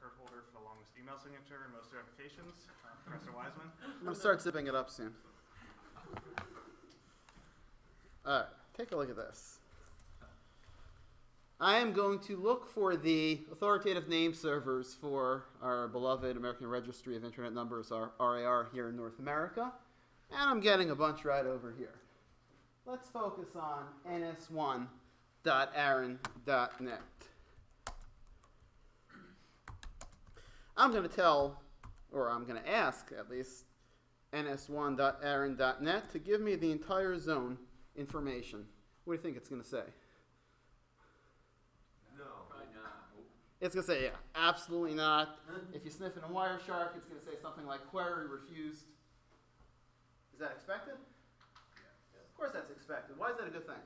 record holder for the longest email signature in most certifications, Professor Weissman. I'm going to start zipping it up soon. All right, take a look at this. I am going to look for the authoritative name servers for our beloved American Registry of Internet Numbers, our RAR, here in North America. And I'm getting a bunch right over here. Let's focus on ns1.aaron.net. I'm going to tell, or I'm going to ask at least, ns1.aaron.net to give me the entire zone information. What do you think it's going to say? No. Probably not. It's going to say, yeah, absolutely not. If you sniff in a Wireshark, it's going to say something like query refused. Is that expected? Yeah. Of course that's expected. Why is that a good thing?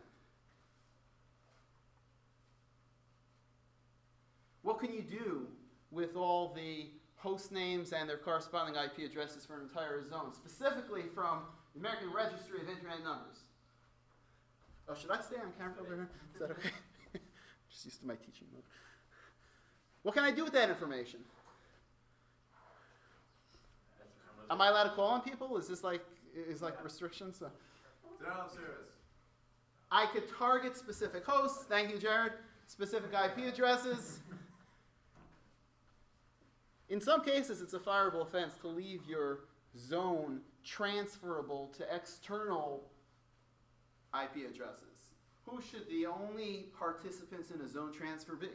What can you do with all the host names and their corresponding IP addresses for an entire zone, specifically from the American Registry of Internet Numbers? Oh, should I stay on camera over here? Is that okay? Just used to my teaching mode. What can I do with that information? Am I allowed to call on people? Is this like restrictions? Denial of service. I could target specific hosts. Thank you, Jared. Specific IP addresses. In some cases, it's a fireable offense to leave your zone transferable to external IP addresses. Who should the only participants in a zone transfer be? Other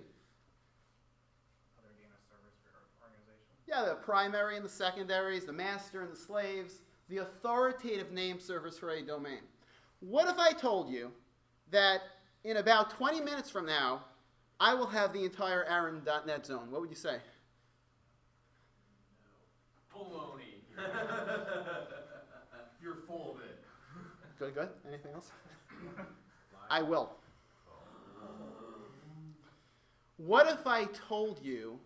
DNS servers for your organization. Yeah, the primary and the secondaries, the master and the slaves, the authoritative name servers for a domain. What if I told you that in about 20 minutes from now, I will have the entire Aaron.net zone? What would you say? Baloney. You're full of it. Good, good. Anything else? I will. What if I told you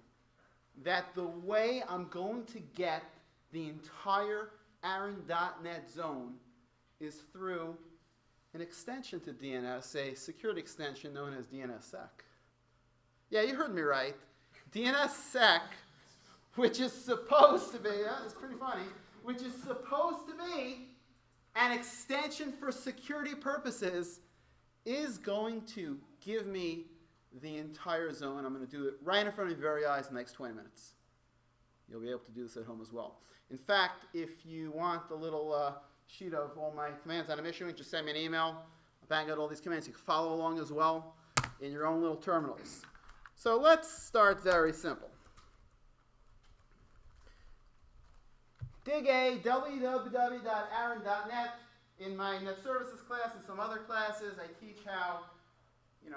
that the way I'm going to get the entire Aaron.net zone is through an extension to DNS, a security extension known as DNSSec? Yeah, you heard me right. DNSSec, which is supposed to be, it's pretty funny, which is supposed to be an extension for security purposes, is going to give me the entire zone. I'm going to do it right in front of your very eyes in the next 20 minutes. You'll be able to do this at home as well. In fact, if you want the little sheet of all my commands that I'm issuing, just send me an email. I'll bang out all these commands. You can follow along as well in your own little terminals. So let's start very simple. Dig a www.aaron.net. In my net services class and some other classes, I teach how,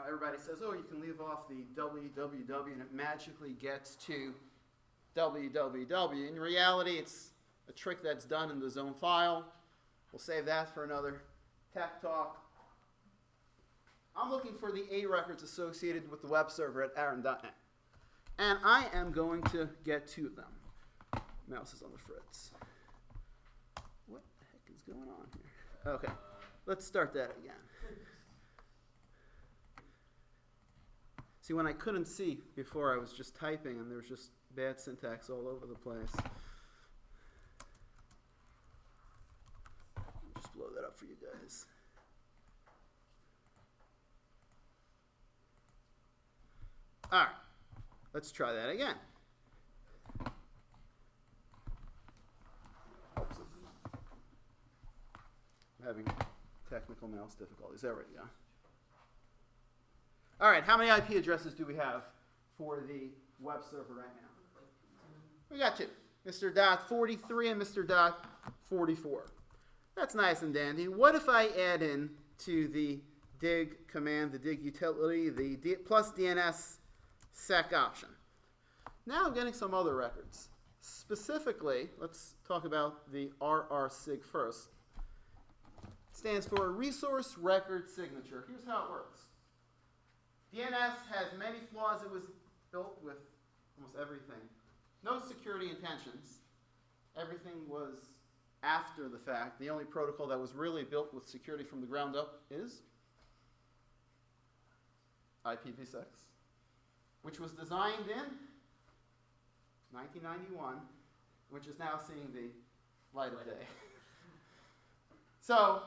everybody says, oh, you can leave off the www and it magically gets to www. In reality, it's a trick that's done in the zone file. We'll save that for another tech talk. I'm looking for the A records associated with the web server at aaron.net. And I am going to get to them. Mouse is on the fritz. What the heck is going on here? Okay, let's start that again. See, when I couldn't see before, I was just typing and there was just bad syntax all over the place. Just blow that up for you guys. All right, let's try that again. I'm having technical mouse difficulties. There we go. All right, how many IP addresses do we have for the web server right now? We got two, Mr. .43 and Mr. .44. That's nice and dandy. What if I add in to the dig command, the dig utility, the plus DNSSec option? Now I'm getting some other records. Specifically, let's talk about the RRSIG first. Stands for Resource Record Signature. Here's how it works. DNS has many flaws. It was built with almost everything. No security intentions. Everything was after the fact. The only protocol that was really built with security from the ground up is IPv6, which was designed in 1991, which is now seeing the light of day. So,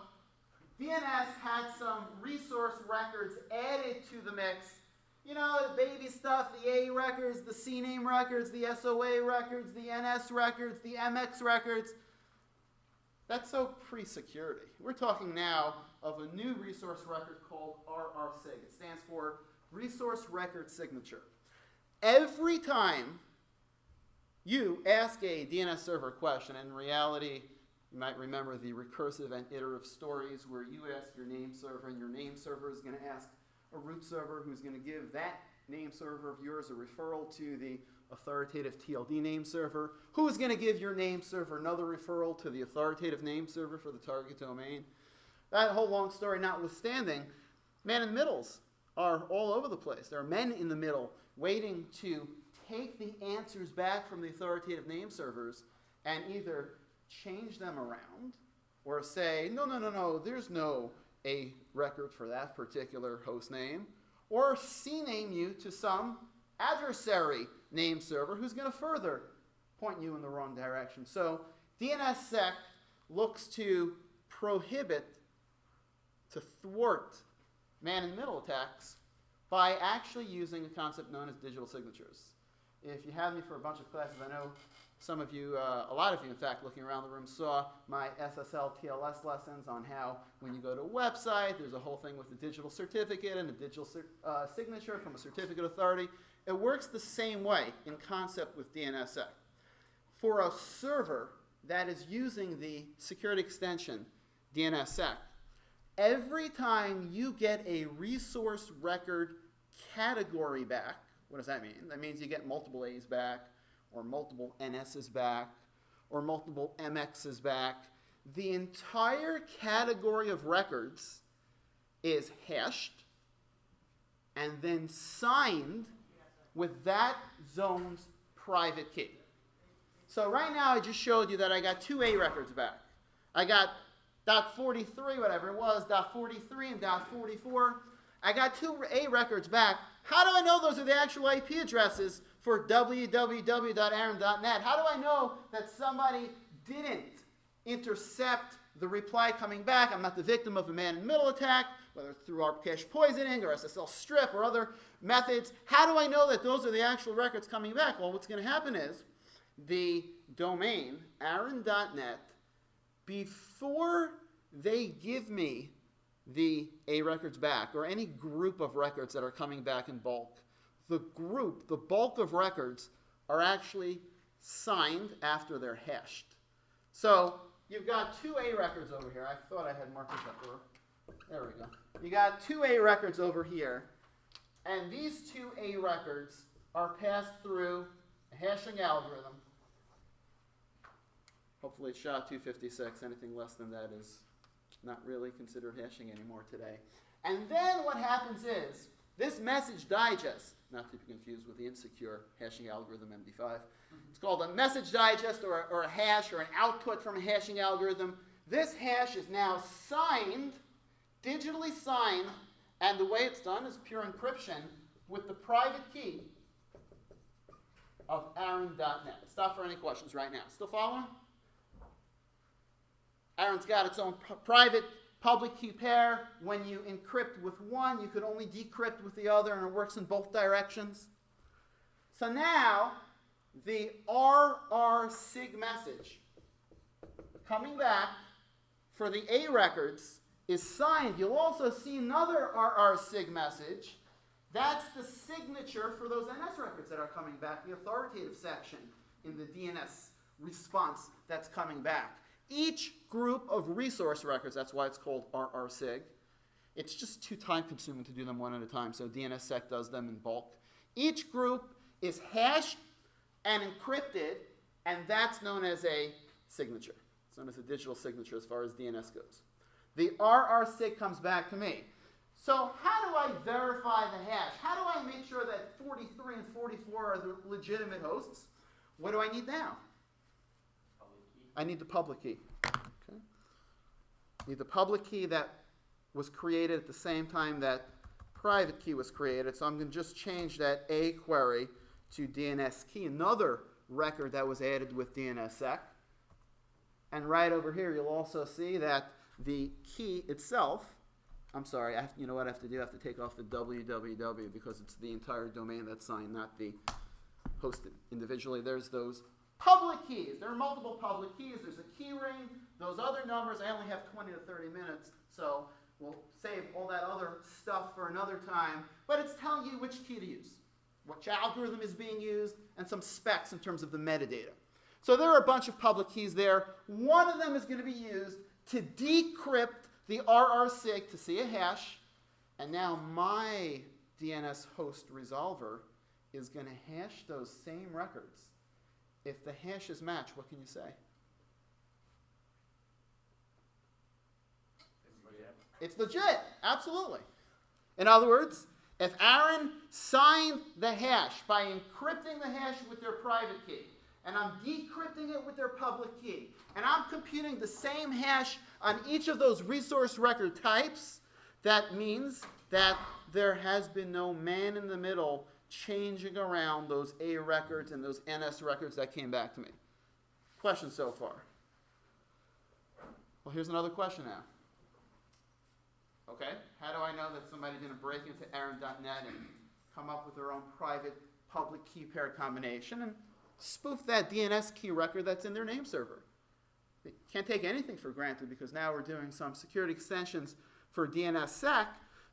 DNS had some resource records added to the mix. You know, the baby stuff, the A records, the CNAME records, the SOA records, the NS records, the MX records. That's so pre-security. We're talking now of a new resource record called RRSig. It stands for Resource Record Signature. Every time you ask a DNS server question, in reality, you might remember the recursive and iterative stories where you ask your name server, and your name server is going to ask a root server who's going to give that name server of yours a referral to the authoritative TLD name server, who's going to give your name server another referral to the authoritative name server for the target domain. That whole long story notwithstanding, man in the middles are all over the place. There are men in the middle waiting to take the answers back from the authoritative name servers and either change them around or say, no, there's no A record for that particular host name, or CNAME you to some adversary name server who's going to further point you in the wrong direction. So DNSSec looks to prohibit, to thwart man-in-the-middle attacks by actually using a concept known as digital signatures. If you had me for a bunch of classes, I know some of you, a lot of you in fact, looking around the room saw my SSL TLS lessons on how when you go to a website, there's a whole thing with a digital certificate and a digital signature from a certificate authority. It works the same way in concept with DNSSec. For a server that is using the security extension DNSSec, every time you get a resource record category back, what does that mean? That means you get multiple A's back, or multiple NS's back, or multiple MX's back. The entire category of records is hashed and then signed with that zone's private key. So right now I just showed you that I got two A records back. I got .43, whatever it was, .43 and .44. I got two A records back. How do I know those are the actual IP addresses for www.aaron.net? How do I know that somebody didn't intercept the reply coming back? I'm not the victim of a man-in-the-middle attack, whether it's through ARP cache poisoning or SSL strip or other methods. How do I know that those are the actual records coming back? Well, what's going to happen is the domain, aaron.net, before they give me the A records back, or any group of records that are coming back in bulk, the bulk of records are actually signed after they're hashed. So you've got two A records over here. I thought I had markers up there. There we go. You got two A records over here, and these two A records are passed through a hashing algorithm. Hopefully it's SHA-256. Anything less than that is not really considered hashing anymore today. And then what happens is, this message digest, not to be confused with the insecure hashing algorithm MD5, it's called a message digest or a hash or an output from a hashing algorithm. This hash is now signed, digitally signed, and the way it's done is pure encryption with the private key of aaron.net. Stop for any questions right now. Still following? Aaron's got its own private public key pair. When you encrypt with one, you could only decrypt with the other, and it works in both directions. So now, the RRSig message coming back for the A records is signed. You'll also see another RRSig message. That's the signature for those NS records that are coming back, the authoritative section in the DNS response that's coming back. Each group of resource records, that's why it's called RRSig. It's just too time consuming to do them one at a time, so DNSSec does them in bulk. Each group is hashed and encrypted, and that's known as a signature. It's known as a digital signature as far as DNS goes. The RRSig comes back to me. So how do I verify the hash? How do I make sure that 43 and 44 are the legitimate hosts? What do I need now? I need the public key. Okay. Need the public key that was created at the same time that private key was created. So I'm going to just change that A query to DNS key, another record that was added with DNSSec. And right over here, you'll also see that the key itself, I'm sorry, you know what I have to do? I have to take off the www because it's the entire domain that's signed, not the hosted individually. There's those public keys. There are multiple public keys. There's a key ring. Those other numbers, I only have 20 to 30 minutes, so we'll save all that other stuff for another time. But it's telling you which key to use, which algorithm is being used, and some specs in terms of the metadata. So there are a bunch of public keys there. One of them is going to be used to decrypt the RRSig to see a hash. And now my DNS host resolver is going to hash those same records. If the hashes match, what can you say? It's legit, absolutely. In other words, if Aaron signed the hash by encrypting the hash with their private key, and I'm decrypting it with their public key, and I'm computing the same hash on each of those resource record types, that means that there has been no man in the middle changing around those A records and those NS records that came back to me. Questions so far? Well, here's another question now. Okay, how do I know that somebody didn't break into Aaron.net and come up with their own private public key pair combination and spoof that DNS key record that's in their name server? You can't take anything for granted because now we're doing some security extensions for DNSSec.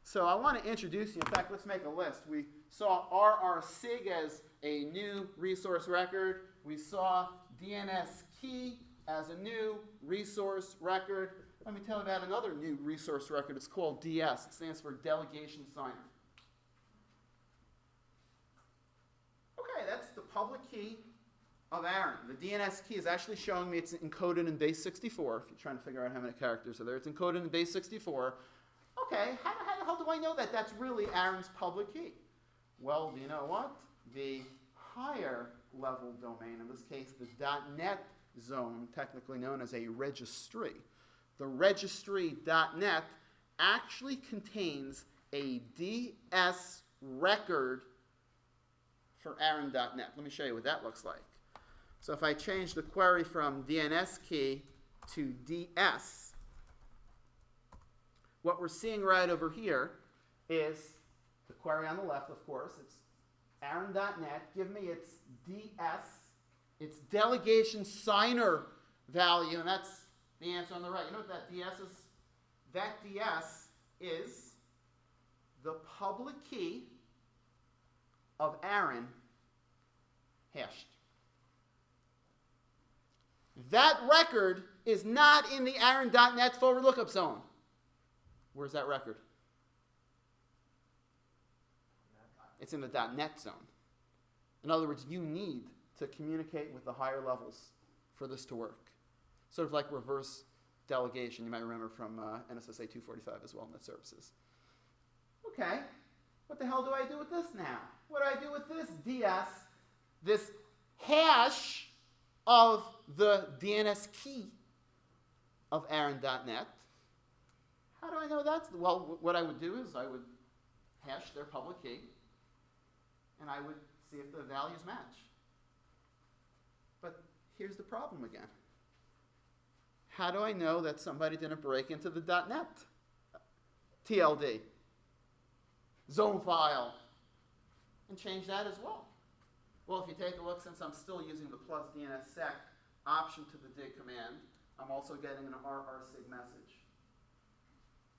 So I want to introduce you. In fact, let's make a list. We saw RRSig as a new resource record. We saw DNS key as a new resource record. Let me tell you about another new resource record. It's called DS. It stands for Delegation Signer. Okay, that's the public key of Aaron. The DNS key is actually showing me it's encoded in base 64. If you're trying to figure out how many characters are there, it's encoded in base 64. Okay, how the hell do I know that that's really Aaron's public key? Well, do you know what? The higher level domain, in this case the .NET zone, technically known as a registry. The registry.net actually contains a DS record for Aaron.net. Let me show you what that looks like. So if I change the query from DNS key to DS, what we're seeing right over here is the query on the left, of course. It's Aaron.net. Give me its DS, its delegation signer value, and that's the answer on the right. You know what that DS is? That DS is the public key of Aaron hashed. That record is not in the Aaron.net forward lookup zone. Where's that record? It's in the .NET zone. In other words, you need to communicate with the higher levels for this to work. Sort of like reverse delegation, you might remember from NSSA 245 as well, net services. Okay, what the hell do I do with this now? What do I do with this DS, this hash of the DNS key of Aaron.net? How do I know that's, well, what I would do is I would hash their public key, and I would see if the values match. But here's the problem again. How do I know that somebody didn't break into the .NET TLD zone file and change that as well? Well, if you take a look, since I'm still using the plus DNSSec option to the dig command, I'm also getting an RRSig message.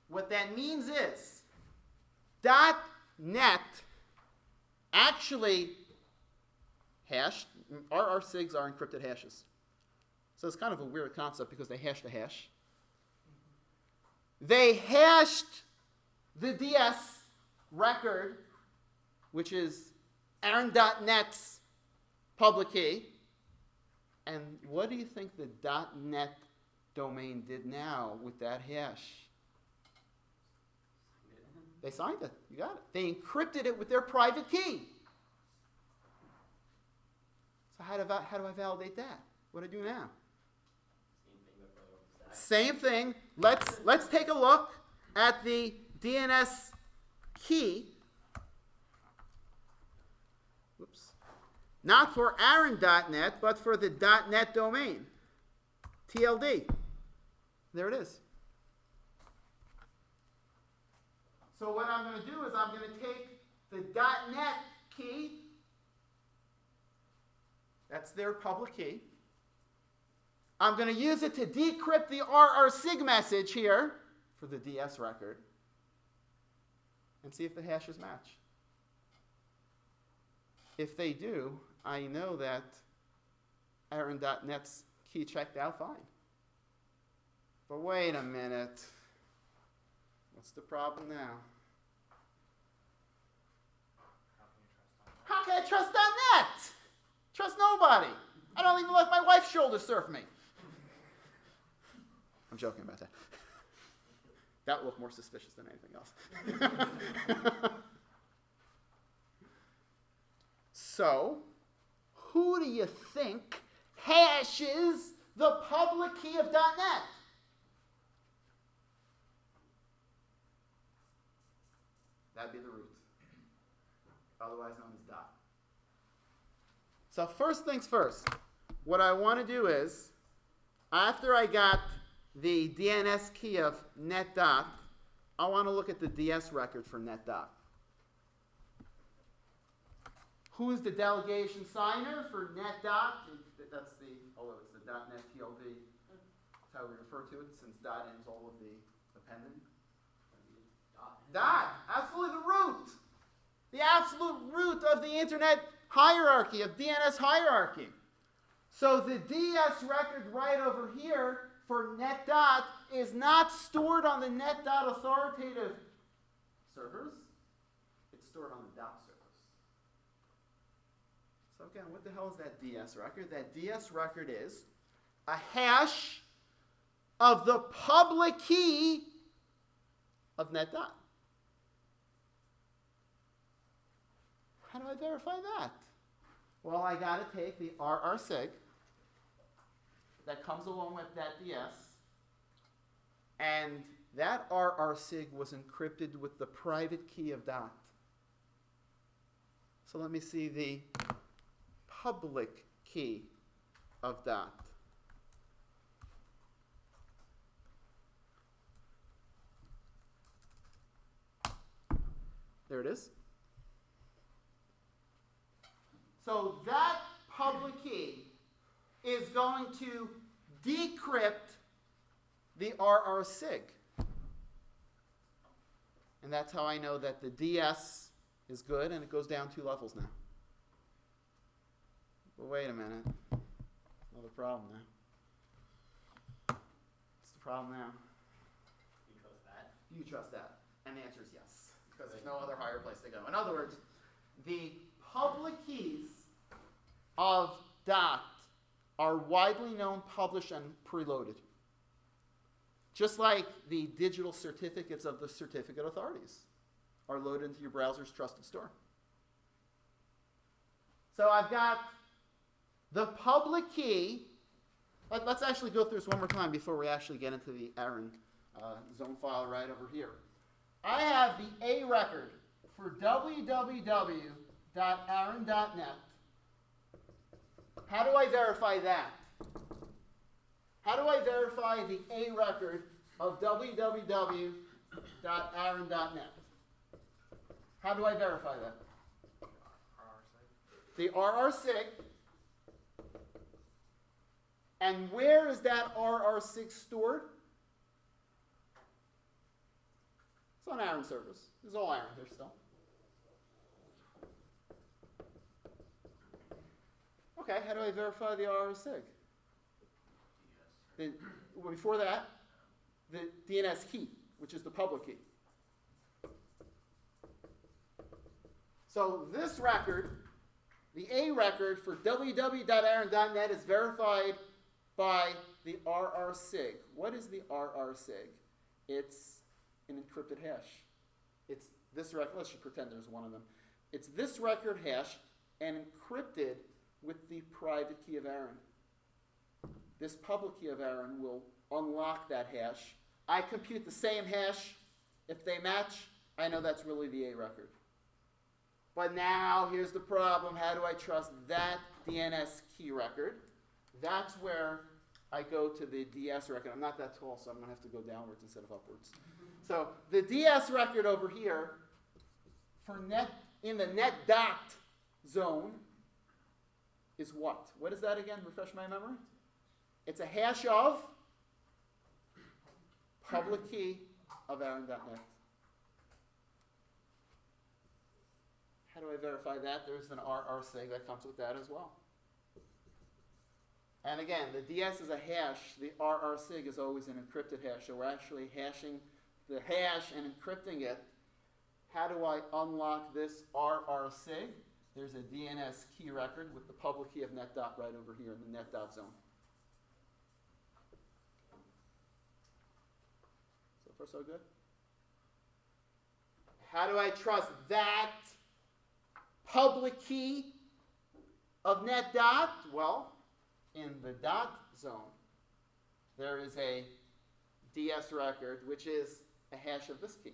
What that means is .NET actually hashed, RRSigs are encrypted hashes. So it's kind of a weird concept because they hashed a hash. They hashed the DS record, which is Aaron.net's public key. And what do you think the .NET domain did now with that hash? They signed it. You got it. They encrypted it with their private key. So how do I validate that? What do I do now? Same thing. Let's take a look at the DNS key. Whoops. Not for Aaron.net, but for the .net domain. TLD. There it is. So what I'm going to do is I'm going to take the .net key, that's their public key. I'm going to use it to decrypt the RRSIG message here for the DS record and see if the hashes match. If they do, I know that Aaron.net's key checked out fine. But wait a minute. What's the problem now? How can I trust .net? Trust nobody. I don't even let my wife shoulder surf me. I'm joking about that. That would look more suspicious than anything else. So, who do you think hashes the public key of .net? That'd be the root, otherwise known as dot. So first things first, what I want to do is, after I got the DNS key of net dot, I want to look at the DS record for net dot. Who is the delegation signer for net dot? That's the, although it's the .net TLD, that's how we refer to it, since dot ends all of the appending. Dot, absolutely the root. The absolute root of the internet hierarchy, of DNS hierarchy. So the DS record right over here for net dot is not stored on the net dot authoritative servers. It's stored on the dot servers. So again, what the hell is that DS record? That DS record is a hash of the public key of net dot. How do I verify that? Well, I got to take the RRSIG that comes along with that DS, and that RRSIG was encrypted with the private key of dot. So let me see the public key of dot. There it is. So that public key is going to decrypt the RRSIG. And that's how I know that the DS is good, and it goes down 2 levels now. But wait a minute. Another problem now. What's the problem now? You trust that? You trust that. And the answer is yes, because there's no other higher place to go. In other words, the public keys of dot are widely known, published, and preloaded. Just like the digital certificates of the certificate authorities are loaded into your browser's trusted store. So I've got the public key. Let's actually go through this one more time before we actually get into the Aaron zone file right over here. I have the A record for www.aaron.net. How do I verify that? How do I verify the A record of www.aaron.net? How do I verify that? The RRSIG. And where is that RRSIG stored? It's on Aaron servers. This is all Aaron here still. Okay, how do I verify the RRSIG? Before that, the DNS key, which is the public key. So this record, the A record for www.aaron.net, is verified by the RRSIG. What is the RRSIG? It's an encrypted hash. It's this record. Let's just pretend there's one of them. It's this record hash and encrypted with the private key of Aaron. This public key of Aaron will unlock that hash. I compute the same hash. If they match, I know that's really the A record. But now, here's the problem. How do I trust that DNS key record. That's where I go to the DS record. I'm not that tall, so I'm going to have to go downwards instead of upwards. So the DS record over here for net in the net dot zone is what? What is that again? Refresh my memory. It's a hash of public key of Aaron.net. How do I verify that? There's an RRSig that comes with that as well. And again, the DS is a hash. The RRSig is always an encrypted hash. So we're actually hashing the hash and encrypting it. How do I unlock this RRSig? There's a DNS key record with the public key of net dot right over here in the net dot zone. So far, so good. How do I trust that public key of net dot? Well, in the dot zone, there is a DS record, which is a hash of this key.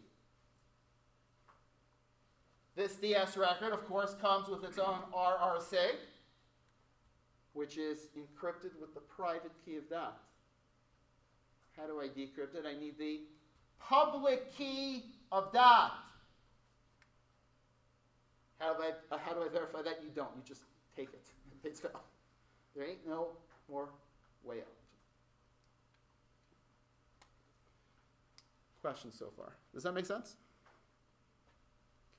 This DS record, of course, comes with its own RRSig, which is encrypted with the private key of dot. How do I decrypt it? I need the public key of dot. How do I verify that? You don't. You just take it. It's valid. There ain't no more way out. Questions so far? Does that make sense?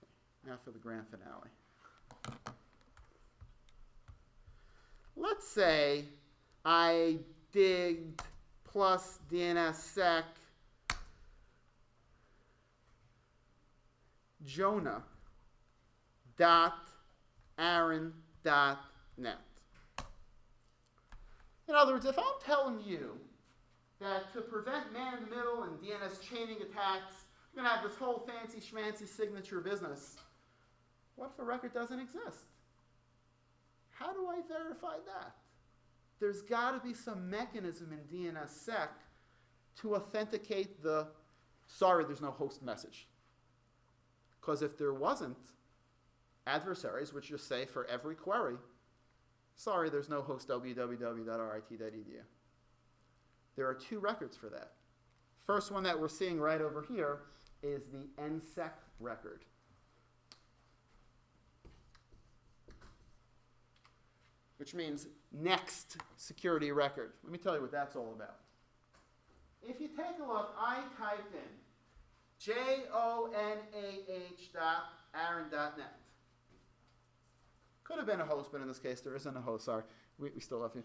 Okay. Now for the grand finale. Let's say I digged plus DNSSec Jonah .aaron.net. In other words, if I'm telling you that to prevent man-in-the-middle and DNS chaining attacks, you're going to have this whole fancy schmancy signature business, what if a record doesn't exist? How do I verify that? There's got to be some mechanism in DNSSec to authenticate the, sorry, there's no host message. Because if there wasn't, adversaries would just say for every query, sorry, there's no host www.rit.edu. There are two records for that. First one that we're seeing right over here is the NSEC record. Which means next security record. Let me tell you what that's all about. If you take a look, I typed in JONAH.aaron.net. Could have been a host, but in this case, there isn't a host. Sorry, we still love you.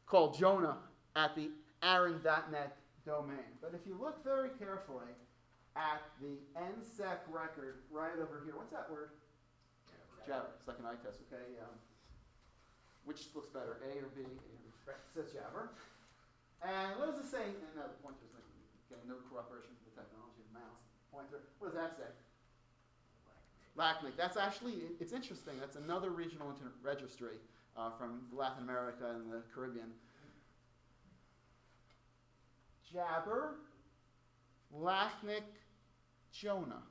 Called Jonah at the aaron.net domain. But if you look very carefully at the NSEC record right over here, what's that word? Jabber. It's like an eye test, okay? Which looks better, A or B? It says Jabber. And what does it say? And the pointer's like getting no cooperation with the technology of the mouse. Pointer. What does that say? LACNIC. That's actually, it's interesting. That's another regional internet registry from Latin America and the Caribbean. Jabber, LACNIC, Jonah.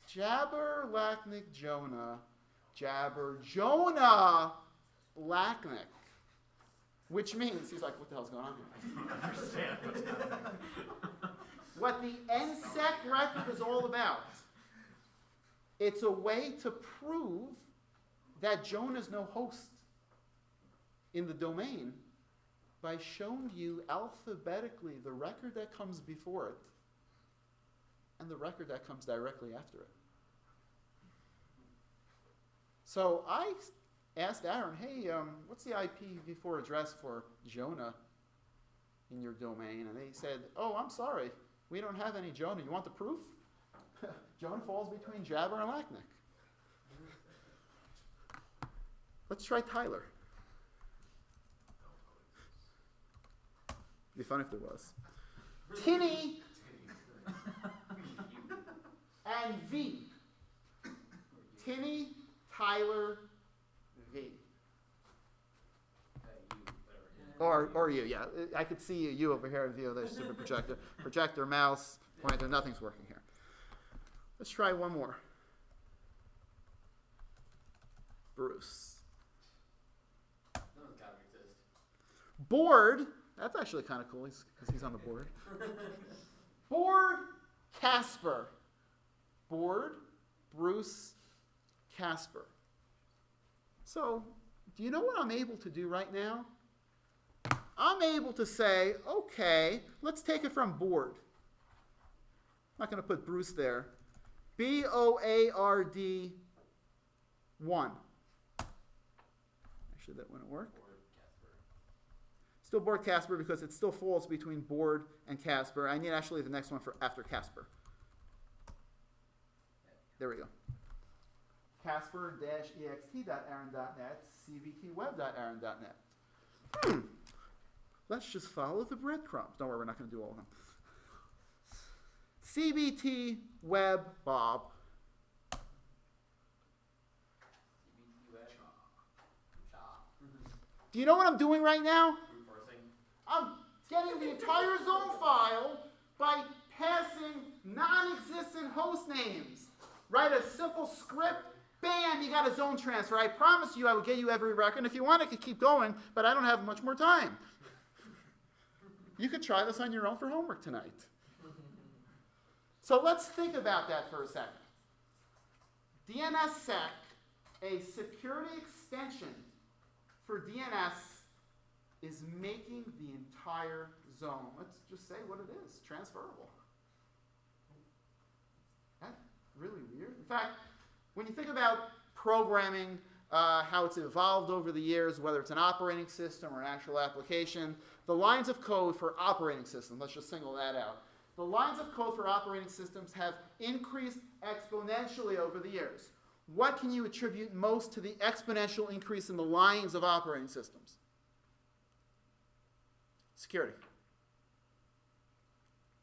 Jabber, LACNIC, Jonah. Jabber, Jonah, LACNIC. Which means, he's like, what the hell's going on here? I don't understand what's happening. What the NSEC record is all about, it's a way to prove that Jonah is no host in the domain by showing you alphabetically the record that comes before it and the record that comes directly after it. So I asked Aaron, hey, what's the IPv4 address for Jonah in your domain? And he said, oh, I'm sorry, we don't have any Jonah. You want the proof? Jonah falls between Jabber and LACNIC. Let's try Tyler. It'd be fun if there was. Tinny and V. Tinny, Tyler, V. Or you, yeah. I could see you over here, V, there's super projector. Projector, mouse, pointer, nothing's working here. Let's try one more. Bruce. Board, that's actually kind of cool because he's on the board. Board Casper. Board Bruce Casper. So, do you know what I'm able to do right now? I'm able to say, okay, let's take it from board. I'm not going to put Bruce there. BOARD 1. Actually, that wouldn't work. Still board Casper because it still falls between board and Casper. I need actually the next one for after Casper. There we go. Casper-ext.aaron.net, cvtweb.aaron.net. Let's just follow the breadcrumbs. Don't worry, we're not going to do all of them. CBT Web Bob. Do you know what I'm doing right now? I'm getting the entire zone file by passing non-existent host names. Write a simple script, bam, you got a zone transfer. I promise you I will get you every record. If you want, I could keep going, but I don't have much more time. You could try this on your own for homework tonight. So let's think about that for a second. DNSSec, a security extension for DNS, is making the entire zone. Let's just say what it is, transferable. That's really weird. In fact, when you think about programming, how it's evolved over the years, whether it's an operating system or an actual application, the lines of code for operating systems, let's just single that out. The lines of code for operating systems have increased exponentially over the years. What can you attribute most to the exponential increase in the lines of operating systems? Security.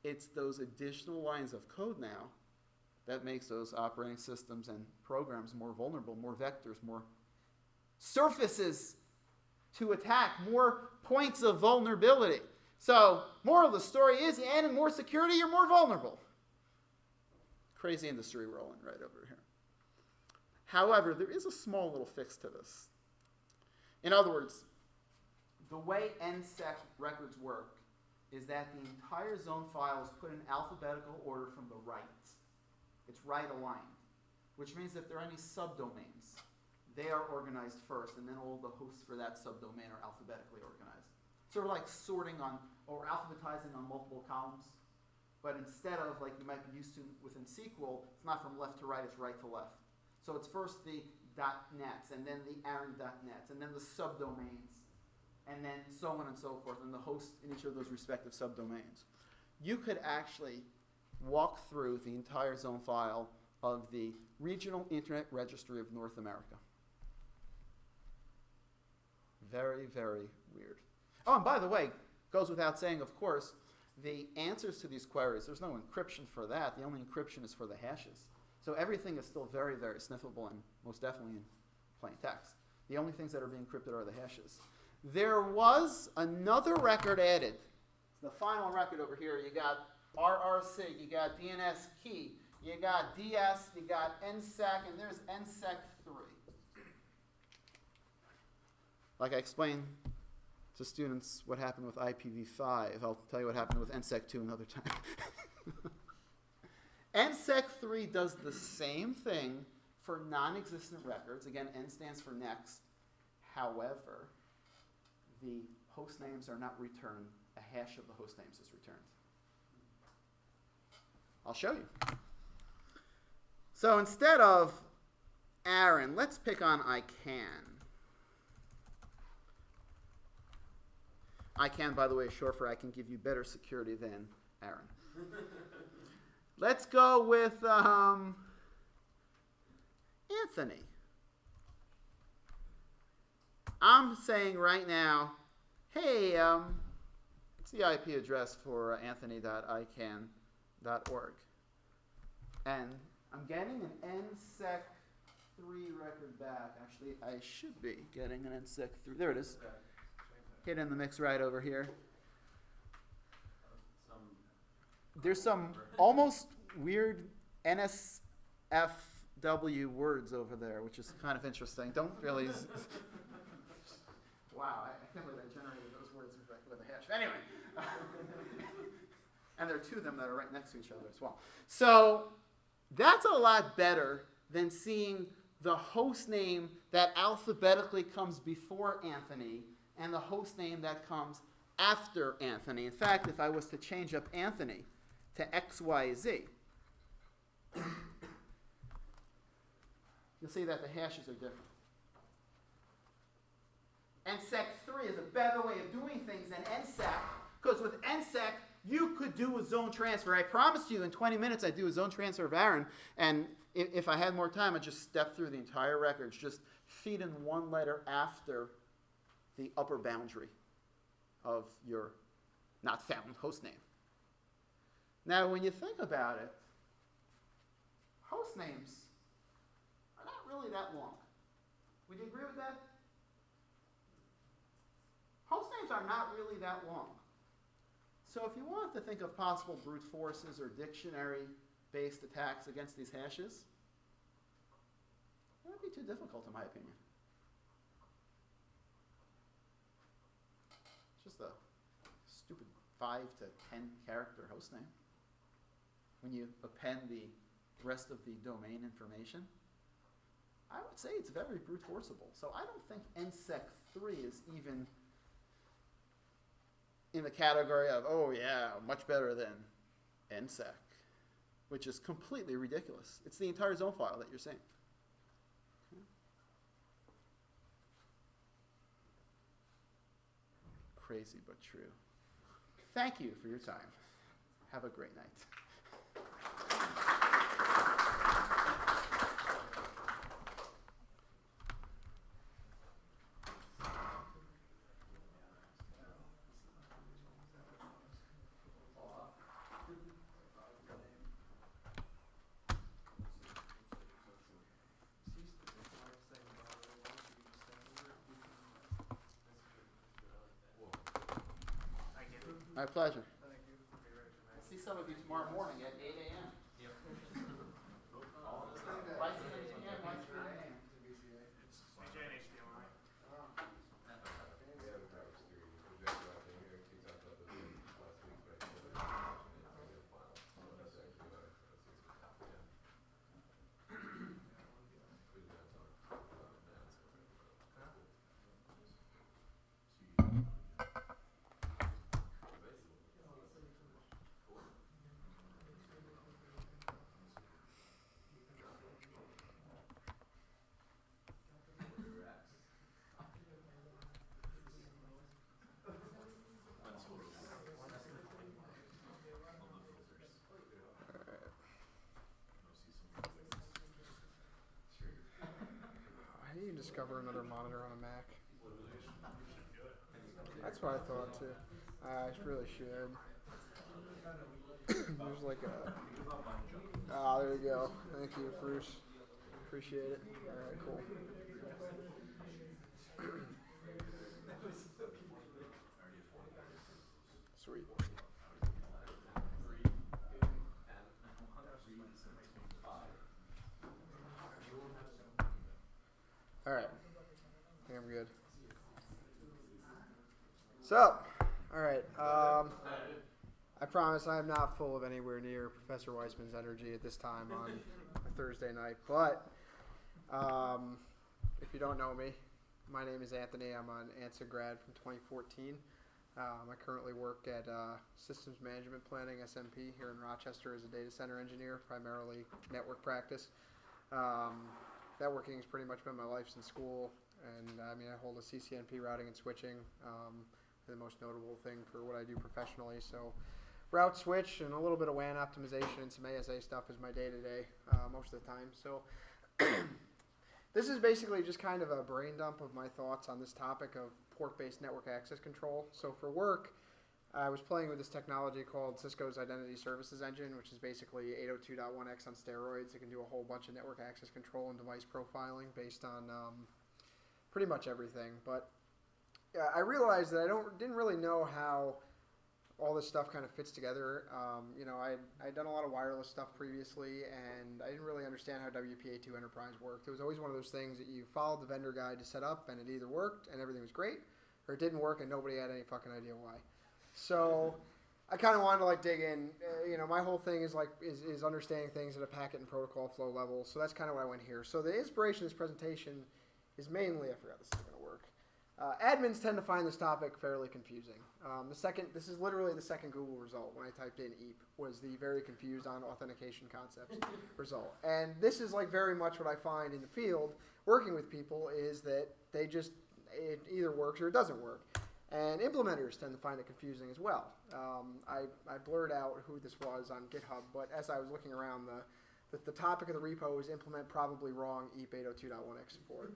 It's those additional lines of code now that makes those operating systems and programs more vulnerable, more vectors, more surfaces to attack, more points of vulnerability. So, moral of the story is, you add in more security, you're more vulnerable. Crazy industry we're all in right over here. However, there is a small little fix to this. In other words, the way NSEC records work is that the entire zone file is put in alphabetical order from the right. It's right aligned, which means if there are any subdomains, they are organized first, and then all the hosts for that subdomain are alphabetically organized. Sort of like sorting on, or alphabetizing on multiple columns, but instead of like you might be used to within SQL, it's not from left to right, it's right to left. So it's first the .nets, and then the Aaron.nets, and then the subdomains, and then so on and so forth, and the host in each of those respective subdomains. You could actually walk through the entire zone file of the Regional Internet Registry of North America. Very, very weird. Oh, and by the way, goes without saying, of course, the answers to these queries, there's no encryption for that. The only encryption is for the hashes. So everything is still very, very sniffable and most definitely in plain text. The only things that are being encrypted are the hashes. There was another record added. It's the final record over here. You got RRC, you got DNS key, you got DS, you got NSEC, and there's NSEC 3. Like I explained to students what happened with IPv5, I'll tell you what happened with NSEC 2 another time. NSEC 3 does the same thing for non-existent records. Again, N stands for next. However, the host names are not returned. A hash of the host names is returned. I'll show you. So instead of Aaron, let's pick on ICANN. ICANN, by the way, is short for I can give you better security than Aaron. Let's go with Anthony. I'm saying right now, hey, what's the IP address for anthony.icann.org? And I'm getting an NSEC 3 record back. Actually, I should be getting an NSEC 3. There it is. Hit in the mix right over here. There's some almost weird NSFW words over there, which is kind of interesting. Don't really... Wow, I can't believe I generated those words with a hash. Anyway. And there are two of them that are right next to each other as well. So that's a lot better than seeing the host name that alphabetically comes before Anthony and the host name that comes after Anthony. In fact, if I was to change up Anthony to XYZ, you'll see that the hashes are different. NSEC 3 is a better way of doing things than NSEC, because with NSEC, you could do a zone transfer. I promised you in 20 minutes I'd do a zone transfer of Aaron, and if I had more time, I'd just step through the entire records, just feed in one letter after the upper boundary of your not found host name. Now, when you think about it, host names are not really that long. Would you agree with that? Host names are not really that long. So if you wanted to think of possible brute forces or dictionary-based attacks against these hashes, it wouldn't be too difficult in my opinion. It's just a stupid 5 to 10 character host name. When you append the rest of the domain information, I would say it's very brute forcible. So I don't think NSEC 3 is even in the category of, oh yeah, much better than NSEC, which is completely ridiculous. It's the entire zone file that you're seeing. Okay. Crazy but true. Thank you for your time. Have a great night. My pleasure. Thank you. I'll see some of you tomorrow morning at 8 a.m. Yep. Weissman AM, Weissman AM. CJ and HDMI. I need to discover another monitor on a Mac. That's what I thought too. I really should. There's like a. Ah, there you go. Thank you, Bruce. Appreciate it. All right, cool. Sweet. All right. I think I'm good. So, all right. I promise I am not full of anywhere near Professor Weissman's energy at this time on a Thursday night. But if you don't know me, my name is Anthony. I'm an ANSA grad from 2014. I currently work at Systems Management Planning, SMP, here in Rochester as a data center engineer, primarily network practice. Networking has pretty much been my life since school, and I mean I hold a CCNP routing and switching, the most notable thing for what I do professionally. So route switch and a little bit of WAN optimization and some ASA stuff is my day-to-day most of the time. So this is basically just kind of a brain dump of my thoughts on this topic of port-based network access control. So for work, I was playing with this technology called Cisco's Identity Services Engine, which is basically 802.1x on steroids. It can do a whole bunch of network access control and device profiling based on pretty much everything. But I realized that I didn't really know how all this stuff kind of fits together. I'd done a lot of wireless stuff previously, and I didn't really understand how WPA2 Enterprise worked. It was always one of those things that you followed the vendor guide to set up, and it either worked and everything was great, or it didn't work and nobody had any fucking idea why. So I kind of wanted to like dig in. My whole thing is is understanding things at a packet and protocol flow level. So that's kind of why I went here. So the inspiration of this presentation is mainly, I forgot this is going to work. Admins tend to find this topic fairly confusing. This is literally the second Google result when I typed in EAP, was the very confused on authentication concepts result. And this is like very much what I find in the field working with people, is that it either works or it doesn't work. And implementers tend to find it confusing as well. I blurred out who this was on GitHub, but as I was looking around, the topic of the repo is implement probably wrong EAP 802.1x support.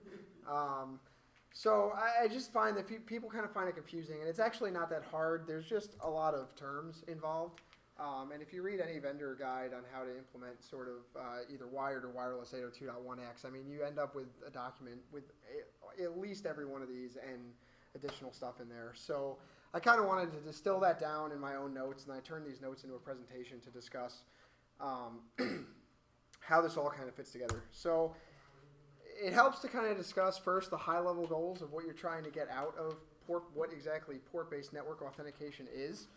So I just find that people kind of find it confusing, and it's actually not that hard. There's just a lot of terms involved. And if you read any vendor guide on how to implement sort of either wired or wireless 802.1x, I mean, you end up with a document with at least every one of these and additional stuff in there. So I kind of wanted to distill that down in my own notes, and I turned these notes into a presentation to discuss how this all kind of fits together. So it helps to kind of discuss first the high-level goals of what you're trying to get out of what exactly port-based network authentication is.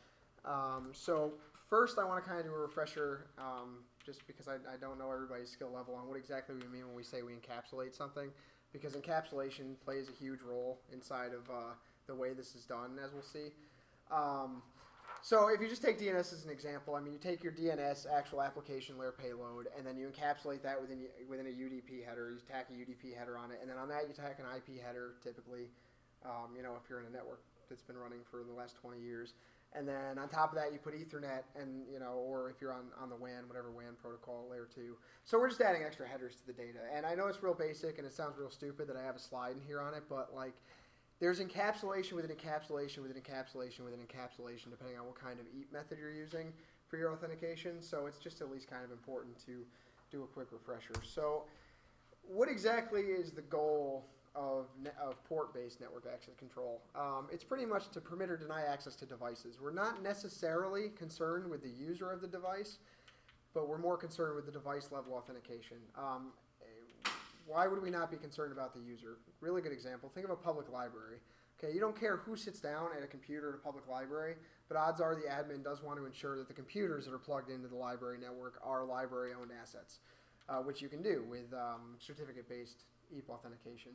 So first I want to kind of do a refresher, just because I don't know everybody's skill level on what exactly we mean when we say we encapsulate something, because encapsulation plays a huge role inside of the way this is done, as we'll see. So if you just take DNS as an example, I mean, you take your DNS actual application layer payload, and then you encapsulate that within a UDP header. You tack a UDP header on it, and then on that you tack an IP header, typically, if you're in a network that's been running for the last 20 years. And then on top of that, you put Ethernet, and or if you're on the WAN, whatever WAN protocol, layer 2. So we're just adding extra headers to the data. And I know it's real basic, and it sounds real stupid that I have a slide in here on it, but like, there's encapsulation within encapsulation within encapsulation within encapsulation, depending on what kind of EAP method you're using for your authentication. So it's just at least kind of important to do a quick refresher. So what exactly is the goal of port-based network access control? It's pretty much to permit or deny access to devices. We're not necessarily concerned with the user of the device, but we're more concerned with the device-level authentication. Why would we not be concerned about the user? Really good example. Think of a public library. Okay, you don't care who sits down at a computer at a public library, but odds are the admin does want to ensure that the computers that are plugged into the library network are library-owned assets, which you can do with certificate-based EAP authentication.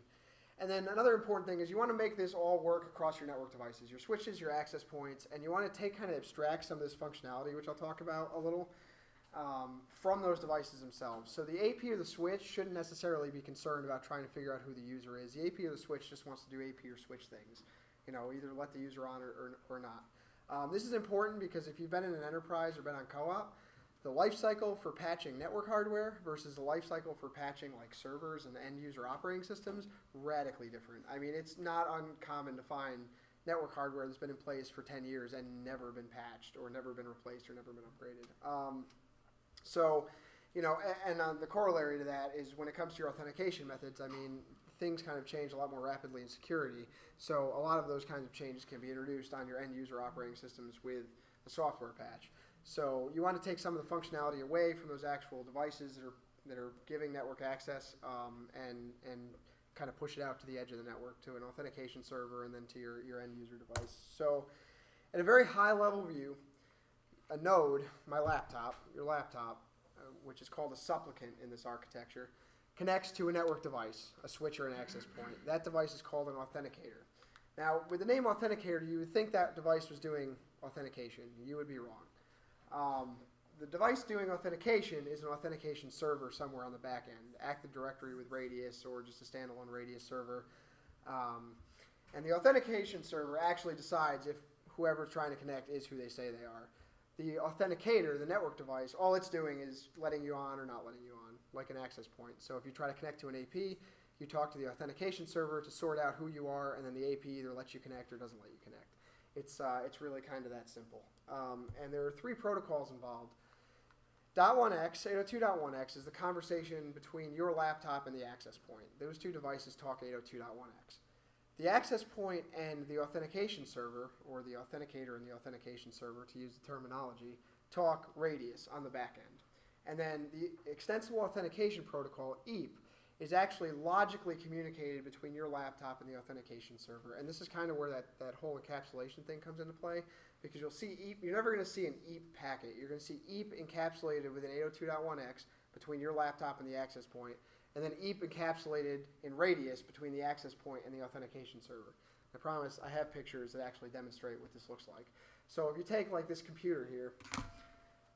And then another important thing is you want to make this all work across your network devices, your switches, your access points, and you want to kind of abstract some of this functionality, which I'll talk about a little, from those devices themselves. So the AP or the switch shouldn't necessarily be concerned about trying to figure out who the user is. The AP or the switch just wants to do AP or switch things, either let the user on or not. This is important because if you've been in an enterprise or been on co-op, the life cycle for patching network hardware versus the life cycle for patching like servers and end user operating systems, radically different. I mean, it's not uncommon to find network hardware that's been in place for 10 years and never been patched or never been replaced or never been upgraded. And the corollary to that is when it comes to your authentication methods, I mean, things kind of change a lot more rapidly in security. So a lot of those kinds of changes can be introduced on your end user operating systems with a software patch. So you want to take some of the functionality away from those actual devices that are giving network access, and kind of push it out to the edge of the network to an authentication server and then to your end user device. So at a very high level view, a node, your laptop, which is called a supplicant in this architecture, connects to a network device, a switch or an access point. That device is called an authenticator. Now, with the name authenticator, you would think that device was doing authentication. You would be wrong. The device doing authentication is an authentication server somewhere on the back end, Active Directory with Radius or just a standalone Radius server. And the authentication server actually decides if whoever's trying to connect is who they say they are. The authenticator, the network device, all it's doing is letting you on or not letting you on, like an access point. So if you try to connect to an AP, you talk to the authentication server to sort out who you are, and then the AP either lets you connect or doesn't let you connect. It's really kind of that simple. And there are 3 protocols involved. 802.1x is the conversation between your laptop and the access point. Those 2 devices talk 802.1x. The access point and the authentication server, or the authenticator and the authentication server, to use the terminology, talk Radius on the back end. And then the extensible authentication protocol, EAP, is actually logically communicated between your laptop and the authentication server. And this is kind of where that whole encapsulation thing comes into play, because you'll see EAP, you're never going to see an EAP packet. You're going to see EAP encapsulated within 802.1x between your laptop and the access point, and then EAP encapsulated in radius between the access point and the authentication server. I promise I have pictures that actually demonstrate what this looks like. So if you take like this computer here,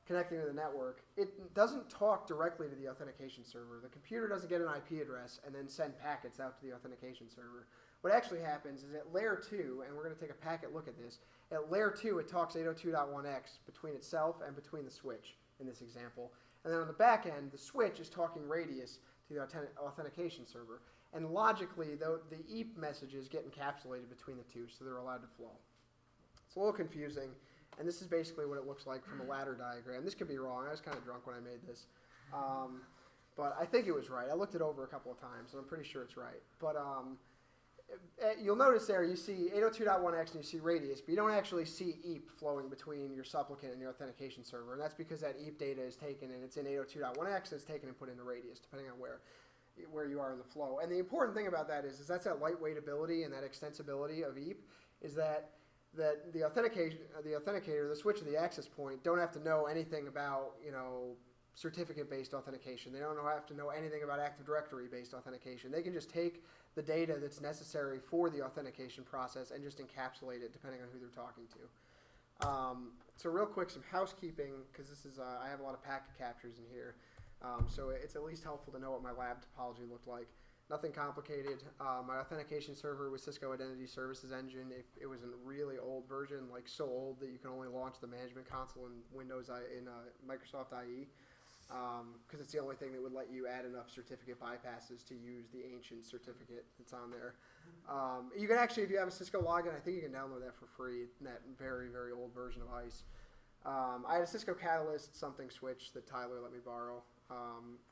connecting to the network, it doesn't talk directly to the authentication server. The computer doesn't get an IP address and then send packets out to the authentication server. What actually happens is at layer 2, and we're going to take a packet look at this, at layer 2 it talks 802.1x between itself and between the switch in this example. And then on the back end, the switch is talking radius to the authentication server. And logically, the EAP messages get encapsulated between the two, so they're allowed to flow. It's a little confusing. And this is basically what it looks like from a ladder diagram. This could be wrong. I was kind of drunk when I made this. But I think it was right. I looked it over a couple of times, and I'm pretty sure it's right. But you'll notice there you see 802.1x and you see radius, but you don't actually see EAP flowing between your supplicant and your authentication server. And that's because that EAP data is taken, and it's in 802.1x, and it's taken and put into radius, depending on where you are in the flow. And the important thing about that is that's that lightweight ability and that extensibility of EAP, is that the authenticator, the switch, and the access point don't have to know anything about, certificate-based authentication. They don't have to know anything about Active Directory-based authentication. They can just take the data that's necessary for the authentication process and just encapsulate it depending on who they're talking to. So real quick, some housekeeping, because this is I have a lot of packet captures in here, so it's at least helpful to know what my lab topology looked like. Nothing complicated. My authentication server was Cisco Identity Services Engine. It was a really old version, like so old that you can only launch the management console in Microsoft IE, because it's the only thing that would let you add enough certificate bypasses to use the ancient certificate that's on there. You can actually, if you have a Cisco login, I think you can download that for free, that very, very old version of ICE. I had a Cisco Catalyst something switch that Tyler let me borrow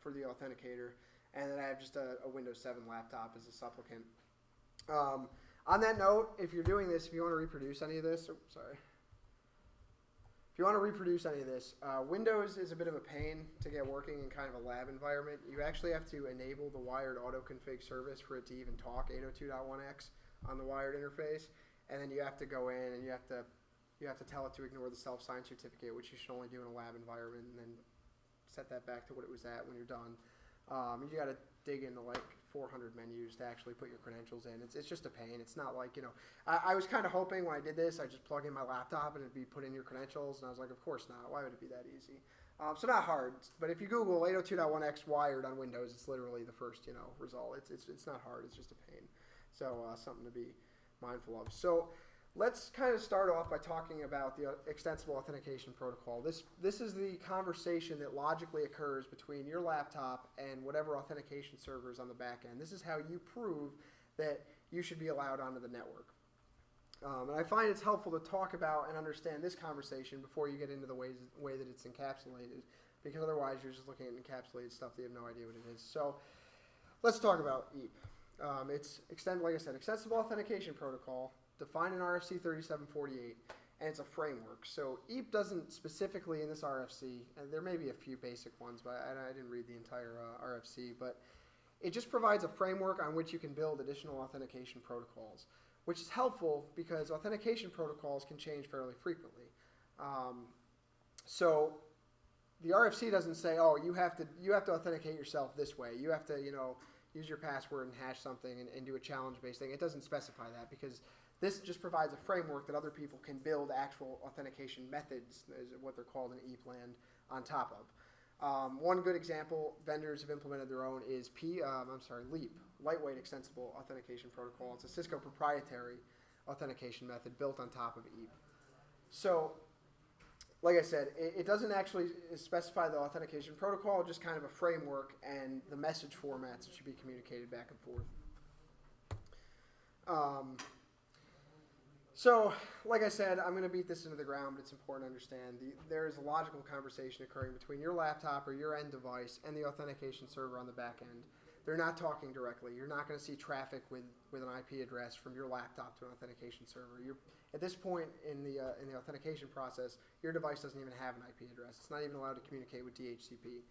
for the authenticator. And then I have just a Windows 7 laptop as a supplicant. On that note, if you're doing this, if you want to reproduce any of this, Windows is a bit of a pain to get working in kind of a lab environment. You actually have to enable the wired autoconfig service for it to even talk 802.1x on the wired interface, and then you have to go in and you have to tell it to ignore the self-signed certificate, which you should only do in a lab environment, and then set that back to what it was at when you're done. You got to dig into like 400 menus to actually put your credentials in. It's just a pain. It's not like, I was kind of hoping when I did this, I just plug in my laptop and it'd be put in your credentials. And I was like, of course not. Why would it be that easy? So not hard. But if you Google 802.1x wired on Windows, it's literally the first, result. It's not hard. It's just a pain. So something to be mindful of. So let's kind of start off by talking about the extensible authentication protocol. This is the conversation that logically occurs between your laptop and whatever authentication server is on the back end. This is how you prove that you should be allowed onto the network. And I find it's helpful to talk about and understand this conversation before you get into the way that it's encapsulated, because otherwise you're just looking at encapsulated stuff that you have no idea what it is. So let's talk about EAP. It's like I said, extensible authentication protocol, defined in RFC 3748, and it's a framework. So EAP doesn't specifically in this RFC, and there may be a few basic ones, but I didn't read the entire RFC, but it just provides a framework on which you can build additional authentication protocols, which is helpful because authentication protocols can change fairly frequently. So the RFC doesn't say, oh, you have to authenticate yourself this way. You have to, use your password and hash something and do a challenge-based thing. It doesn't specify that because this just provides a framework that other people can build actual authentication methods, is what they're called in EAP land, on top of. One good example, vendors have implemented their own, is LEAP, Lightweight Extensible Authentication Protocol. It's a Cisco proprietary authentication method built on top of EAP. So, like I said, it doesn't actually specify the authentication protocol, just kind of a framework and the message formats that should be communicated back and forth. So, like I said, I'm going to beat this into the ground, but it's important to understand. There is a logical conversation occurring between your laptop or your end device and the authentication server on the back end. They're not talking directly. You're not going to see traffic with an IP address from your laptop to an authentication server. At this point in the authentication process, your device doesn't even have an IP address. It's not even allowed to communicate with DHCP.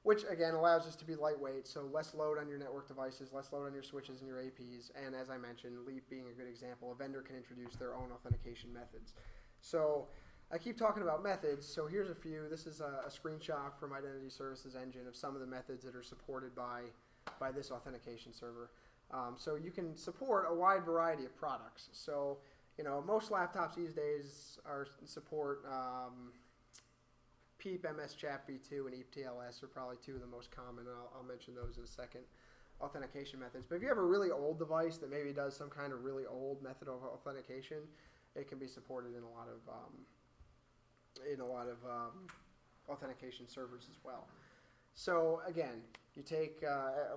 which again allows us to be lightweight, so less load on your network devices, less load on your switches and your APs, and as I mentioned, Leap being a good example, a vendor can introduce their own authentication methods. So I keep talking about methods, so here's a few. This is a screenshot from Identity Services Engine of some of the methods that are supported by this authentication server. So you can support a wide variety of products. So, most laptops these days support PEEP, MS-CHAP v2, and EAP-TLS are probably two of the most common, and I'll mention those in a second, authentication methods. But if you have a really old device that maybe does some kind of really old method of authentication, it can be supported in a lot of authentication servers as well. So again, you take,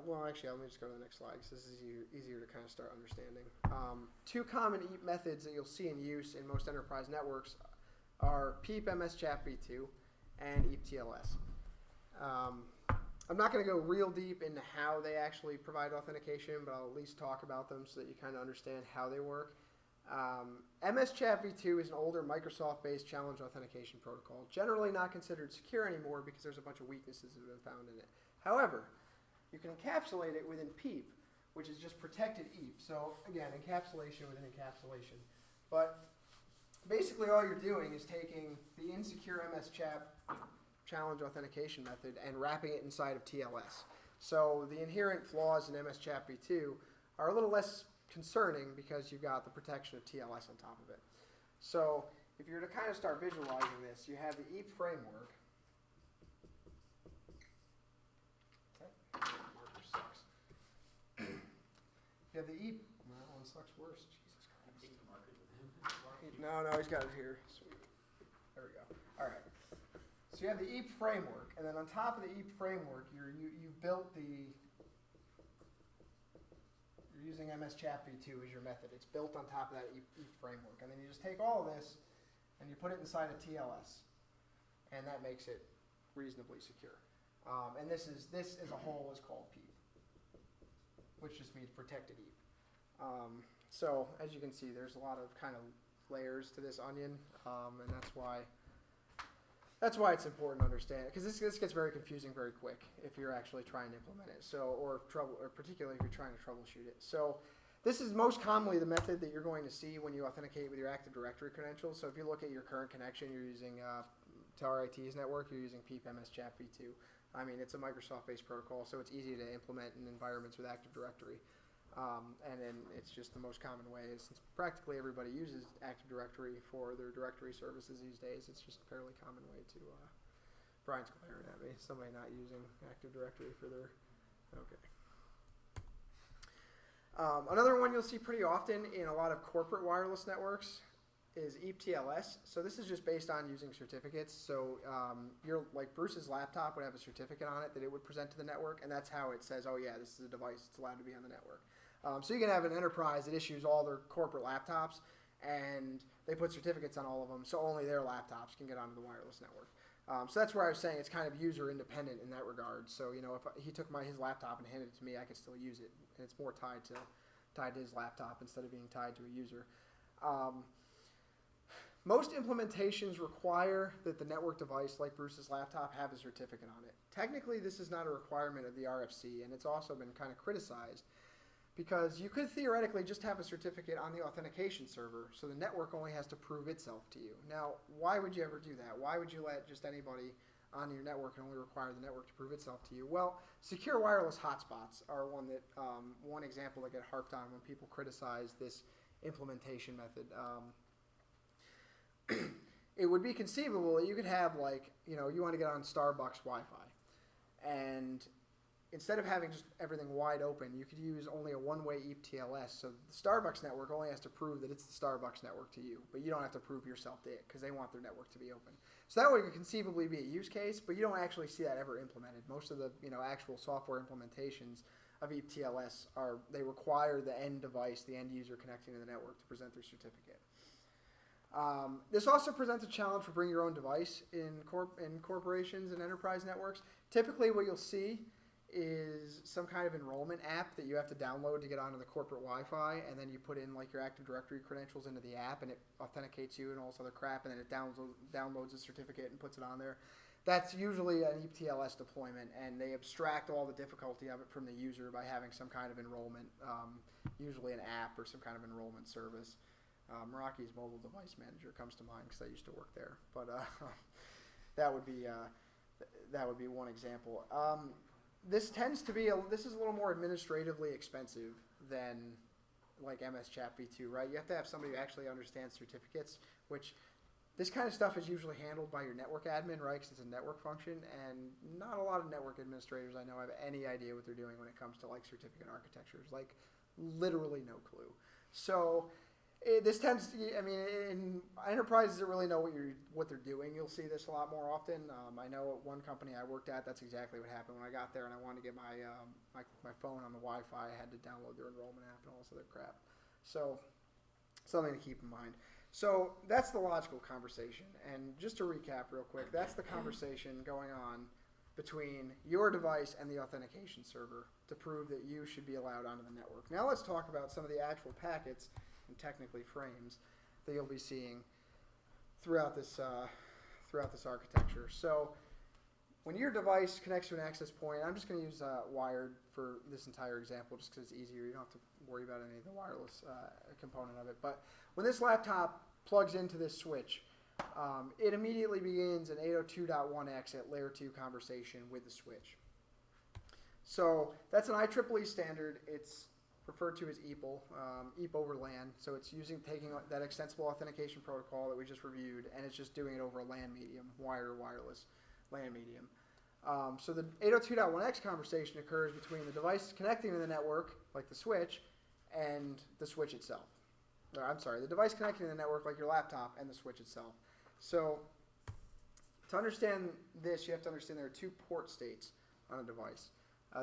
well actually let me just go to the next slide because this is easier to kind of start understanding. Two common EAP methods that you'll see in use in most enterprise networks are PEEP, MS-CHAP v2, and EAP-TLS. I'm not going to go real deep into how they actually provide authentication, but I'll at least talk about them so that you kind of understand how they work. MS-CHAP v2 is an older Microsoft-based challenge authentication protocol, generally not considered secure anymore because there's a bunch of weaknesses that have been found in it. However, you can encapsulate it within PEEP, which is just protected EAP. So again, encapsulation within encapsulation. But basically all you're doing is taking the insecure MS-CHAP challenge authentication method and wrapping it inside of TLS. So the inherent flaws in MS-CHAP v2 are a little less concerning because you've got the protection of TLS on top of it. So if you were to kind of start visualizing this, you have the EAP framework. Marker sucks. You have the EAP. Well, that one sucks worse. Jesus Christ. No, he's got it here. Sweet. There we go. All right. So you have the EAP framework, and then on top of the EAP framework, you built the. You're using MS-CHAP v2 as your method. It's built on top of that EAP framework, and then you just take all of this and you put it inside of TLS, and that makes it reasonably secure. And this as a whole is called PEEP, which just means protected EAP. So as you can see, there's a lot of kind of layers to this onion, and that's why it's important to understand, because this gets very confusing very quick if you're actually trying to implement it. So, or particularly if you're trying to troubleshoot it. So, this is most commonly the method that you're going to see when you authenticate with your Active Directory credentials. So, if you look at your current connection, you're using to RIT's network, you're using PEEP, MS-CHAP v2. I mean, it's a Microsoft-based protocol, so it's easy to implement in environments with Active Directory. And then it's just the most common way. Since practically everybody uses Active Directory for their directory services these days, it's just a fairly common way to, Brian's glaring at me, somebody not using Active Directory for their, okay. Another one you'll see pretty often in a lot of corporate wireless networks is EAP-TLS. So this is just based on using certificates. So like Bruce's laptop would have a certificate on it that it would present to the network, and that's how it says, oh yeah, this is a device that's allowed to be on the network. So you can have an enterprise that issues all their corporate laptops, and they put certificates on all of them, so only their laptops can get onto the wireless network. So that's where I was saying it's kind of user independent in that regard. So if he took his laptop and handed it to me, I could still use it, and it's more tied to his laptop instead of being tied to a user. Most implementations require that the network device, like Bruce's laptop, have a certificate on it. Technically, this is not a requirement of the RFC, and it's also been kind of criticized because you could theoretically just have a certificate on the authentication server, so the network only has to prove itself to you. Now, why would you ever do that? Why would you let just anybody on your network and only require the network to prove itself to you? Well, secure wireless hotspots are one example that get harped on when people criticize this implementation method. It would be conceivable that you could have, you want to get on Starbucks Wi-Fi, and instead of having just everything wide open, you could use only a one-way EAP-TLS. So the Starbucks network only has to prove that it's the Starbucks network to you, but you don't have to prove yourself to it because they want their network to be open. So that would conceivably be a use case, but you don't actually see that ever implemented. Most of the actual software implementations of EAP-TLS they require the end device, the end user connecting to the network to present their certificate. This also presents a challenge for bring your own device in corporations and enterprise networks. Typically what you'll see is some kind of enrollment app that you have to download to get onto the corporate Wi-Fi, and then you put in your Active Directory credentials into the app, and it authenticates you and all this other crap, and then it downloads a certificate and puts it on there. that's usually an EPTLS deployment, and they abstract all the difficulty of it from the user by having some kind of enrollment, usually an app or some kind of enrollment service. Meraki's mobile device manager comes to mind because I used to work there, but that would be one example. This tends to be this is a little more administratively expensive than like MS Chat v2, right? You have to have somebody who actually understands certificates, which this kind of stuff is usually handled by your network admin, right? Because it's a network function, and not a lot of network administrators I know have any idea what they're doing when it comes to like certificate architectures, like literally no clue. So this tends to, I mean, in enterprises that really know what they're doing, you'll see this a lot more often. I know at one company I worked at, that's exactly what happened when I got there and I wanted to get my my phone on the Wi-Fi. I had to download their enrollment app and all this other crap. So something to keep in mind. So that's the logical conversation. And just to recap real quick, that's the conversation going on between your device and the authentication server to prove that you should be allowed onto the network. Now let's talk about some of the actual packets and technically frames that you'll be seeing throughout this architecture. So when your device connects to an access point, I'm just going to use wired for this entire example just because it's easier. You don't have to worry about any of the wireless component of it. But when this laptop plugs into this switch, it immediately begins an 802.1x at layer 2 conversation with the switch. So that's an IEEE standard. It's referred to as EAPL, EAP over LAN. So it's taking that extensible authentication protocol that we just reviewed, and it's just doing it over a LAN medium, wired or wireless LAN medium. So the 802.1x conversation occurs between the device connecting to the network, like the switch, and the switch itself. Or, I'm sorry, the device connecting to the network, like your laptop, and the switch itself. So to understand this, you have to understand there are 2 port states on a device.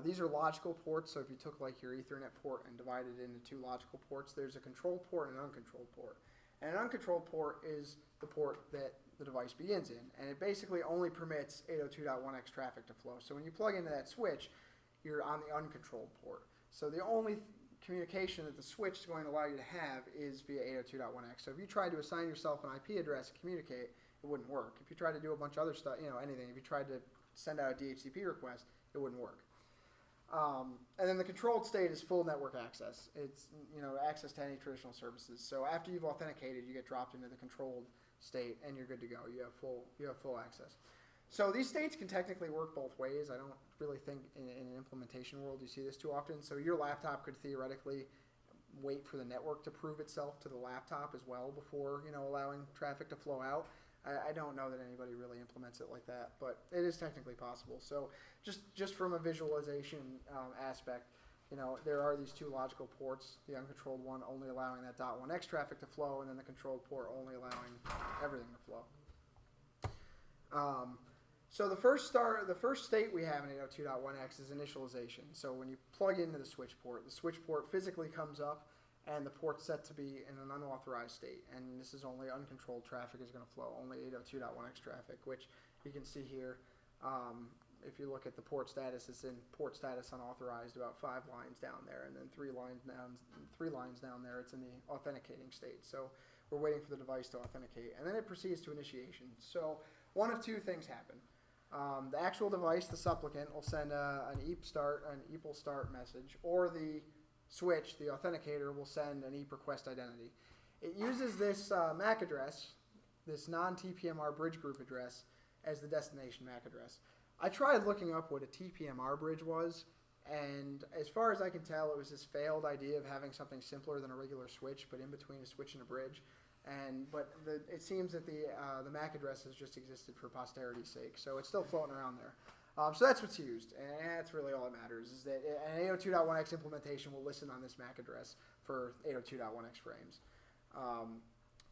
These are logical ports, so if you took like your Ethernet port and divided it into 2 logical ports, there's a controlled port and an uncontrolled port. And an uncontrolled port is the port that the device begins in, and it basically only permits 802.1x traffic to flow. So when you plug into that switch, you're on the uncontrolled port. So the only communication that the switch is going to allow you to have is via 802.1x. So if you tried to assign yourself an IP address and communicate, it wouldn't work. If you tried to do a bunch of other stuff, anything, if you tried to send out a DHCP request, it wouldn't work. And then the controlled state is full network access. It's access to any traditional services. So after you've authenticated, you get dropped into the controlled state, and you're good to go. You have full access. So these states can technically work both ways. I don't really think in an implementation world you see this too often. So your laptop could theoretically wait for the network to prove itself to the laptop as well before allowing traffic to flow out. I don't know that anybody really implements it like that, but it is technically possible. So just from a visualization aspect, there are these 2 logical ports, the uncontrolled one only allowing that .1x traffic to flow, and then the controlled port only allowing everything to flow. So the first state we have in 802.1x is initialization. So when you plug into the switch port physically comes up, and the port's set to be in an unauthorized state. And this is only uncontrolled traffic is going to flow, only 802.1x traffic, which you can see here. If you look at the port status, it's in port status unauthorized about 5 lines down there, and then 3 lines down there, it's in the authenticating state. So we're waiting for the device to authenticate, and then it proceeds to initiation. So one of 2 things happen. The actual device, the supplicant, will send an EAPL start message, or the switch, the authenticator, will send an EAP request identity. It uses this MAC address, this non-TPMR bridge group address, as the destination MAC address. I tried looking up what a TPMR bridge was, and as far as I can tell, it was this failed idea of having something simpler than a regular switch, but in between a switch and a bridge. But it seems that the MAC address has just existed for posterity's sake, so it's still floating around there. So that's what's used, and that's really all that matters, is that an 802.1x implementation will listen on this MAC address for 802.1x frames.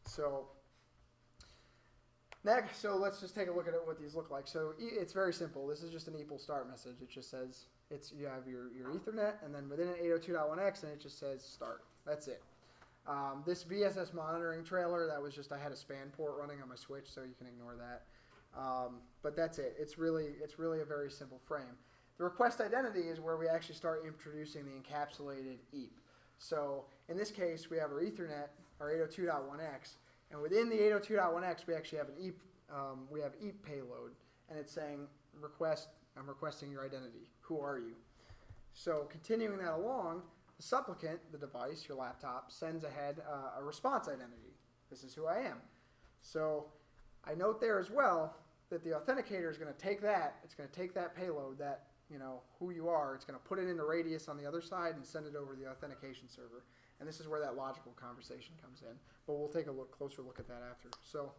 So let's just take a look at what these look like. So it's very simple. This is just an EAPL start message. It just says you have your Ethernet, and then within an 802.1x, and it just says start. That's it. This VSS monitoring trailer, that was just, I had a span port running on my switch, so you can ignore that. But that's it. It's really a very simple frame. The request identity is where we actually start introducing the encapsulated EAP. So in this case, we have our Ethernet, our 802.1x, and within the 802.1x, we actually have an EAP. We have EAP payload, and it's saying I'm requesting your identity. Who are you? So continuing that along, the supplicant, the device, your laptop, sends ahead a response identity. This is who I am. So I note there as well that the authenticator is going to take that. It's going to take that payload, that who you are. It's going to put it into Radius on the other side and send it over to the authentication server. And this is where that logical conversation comes in. But we'll take a closer look at that after. So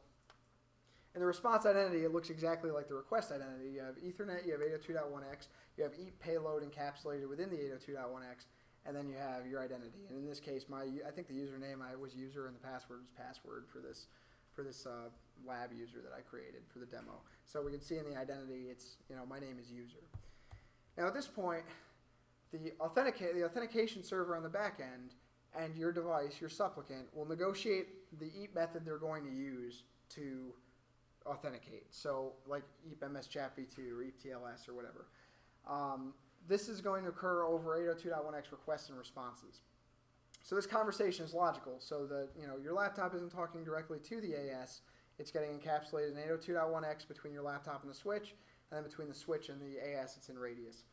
in the response identity, it looks exactly like the request identity. You have Ethernet, you have 802.1x, you have EAP payload encapsulated within the 802.1x, and then you have your identity. And in this case, I think the username was user and the password was password for this lab user that I created for the demo. So we can see in the identity, it's my name is user. Now at this point, the authentication server on the back end and your device, your supplicant, will negotiate the EAP method they're going to use to authenticate. So like EAP MS Chat v2 or EAP TLS or whatever. This is going to occur over 802.1x requests and responses. So this conversation is logical. So that your laptop isn't talking directly to the AS. It's getting encapsulated in 802.1x between your laptop and the switch, and then between the switch and the AS, it's in Radius.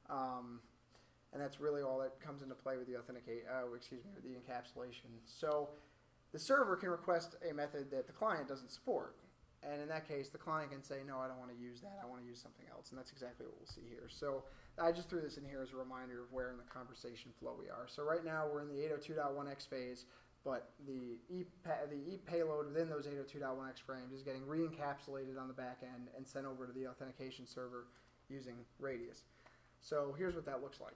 And that's really all that comes into play with the the encapsulation. So the server can request a method that the client doesn't support. And in that case, the client can say, no, I don't want to use that. I want to use something else. And that's exactly what we'll see here. So I just threw this in here as a reminder of where in the conversation flow we are. So right now we're in the 802.1x phase, but the EAP payload within those 802.1x frames is getting re-encapsulated on the back end and sent over to the authentication server using Radius. So here's what that looks like.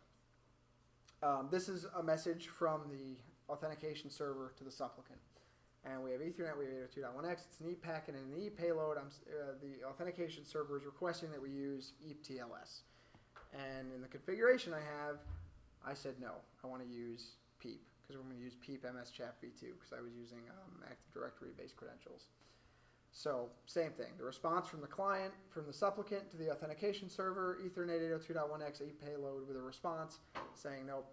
This is a message from the authentication server to the supplicant. And we have Ethernet, we have 802.1x, it's an EAP packet, and in the EAP payload, the authentication server is requesting that we use EAP TLS. And in the configuration I said no, I want to use PEEP, because we're going to use PEEP MS Chat v2, because I was using Active Directory-based credentials. So, same thing, the response from the client, from the supplicant to the authentication server, Ethernet 802.1x EAP payload with a response saying, nope,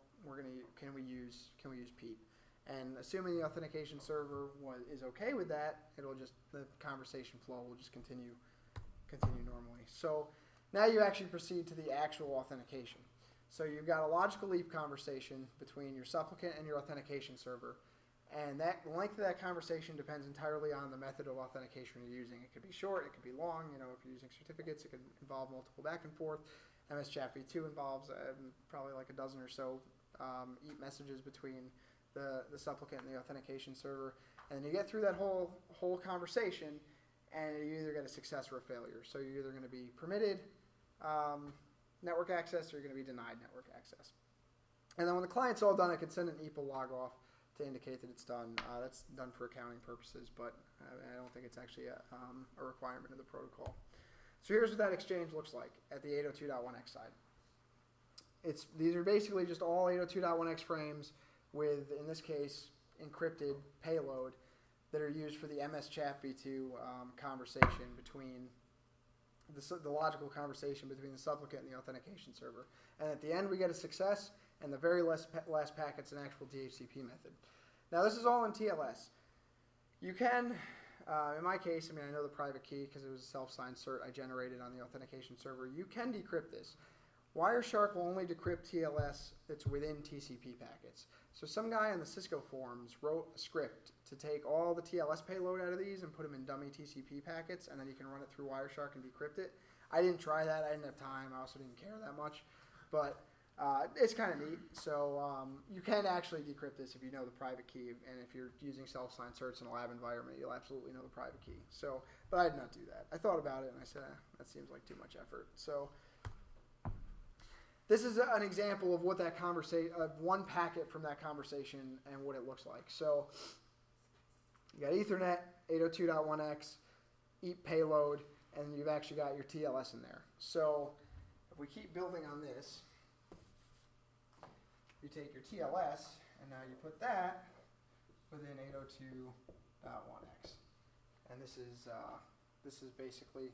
can we use PEEP? And assuming the authentication server is okay with that, the conversation flow will just continue normally. So now you actually proceed to the actual authentication. So you've got a logical EAP conversation between your supplicant and your authentication server, and the length of that conversation depends entirely on the method of authentication you're using. It could be short, it could be long. If you're using certificates, it could involve multiple back and forth. MS Chat v2 involves probably like a dozen or so EAP messages between the supplicant and the authentication server, and then you get through that whole conversation, and you either get a success or a failure. So you're either going to be permitted network access or you're going to be denied network access. And then when the client's all done, it can send an EAP log off to indicate that it's done. That's done for accounting purposes, but I don't think it's actually a requirement of the protocol. So here's what that exchange looks like at the 802.1x side. These are basically just all 802.1x frames with, in this case, encrypted payload that are used for the MS Chat v2 conversation between the logical conversation between the supplicant and the authentication server. And at the end, we get a success, and the very last packet's an actual DHCP method. Now, this is all in TLS. You can, in my case, I know the private key because it was a self-signed cert I generated on the authentication server. You can decrypt this. Wireshark will only decrypt TLS that's within TCP packets. So some guy on the Cisco forums wrote a script to take all the TLS payload out of these and put them in dummy TCP packets, and then you can run it through Wireshark and decrypt it. I didn't try that. I didn't have time. I also didn't care that much. But it's kind of neat. So you can actually decrypt this if you know the private key, and if you're using self-signed certs in a lab environment, you'll absolutely know the private key. So, but I did not do that. I thought about it, and I said, that seems like too much effort. So this is an example of what that conversation, one packet from that conversation and what it looks like. So you got Ethernet, 802.1x, EAP payload, and you've actually got your TLS in there. So if we keep building on this, you take your TLS, and now you put that within 802.1x. And this is basically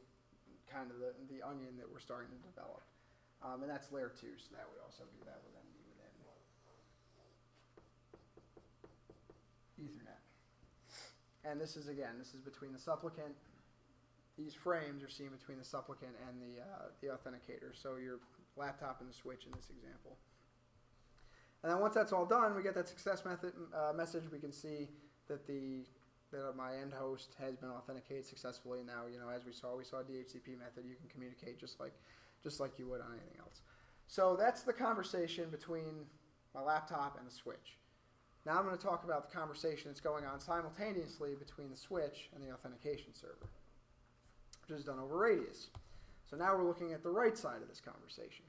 kind of the onion that we're starting to develop. And that's layer 2, so that would also be that would then be within Ethernet. And this is between the supplicant, these frames are seen between the supplicant and the authenticator. So your laptop and the switch in this example. And then once that's all done, we get that success message. We can see that that my end host has been authenticated successfully. Now, as we saw DHCP method. You can communicate just like you would on anything else. So that's the conversation between my laptop and the switch. Now I'm going to talk about the conversation that's going on simultaneously between the switch and the authentication server, which is done over Radius. So now we're looking at the right side of this conversation.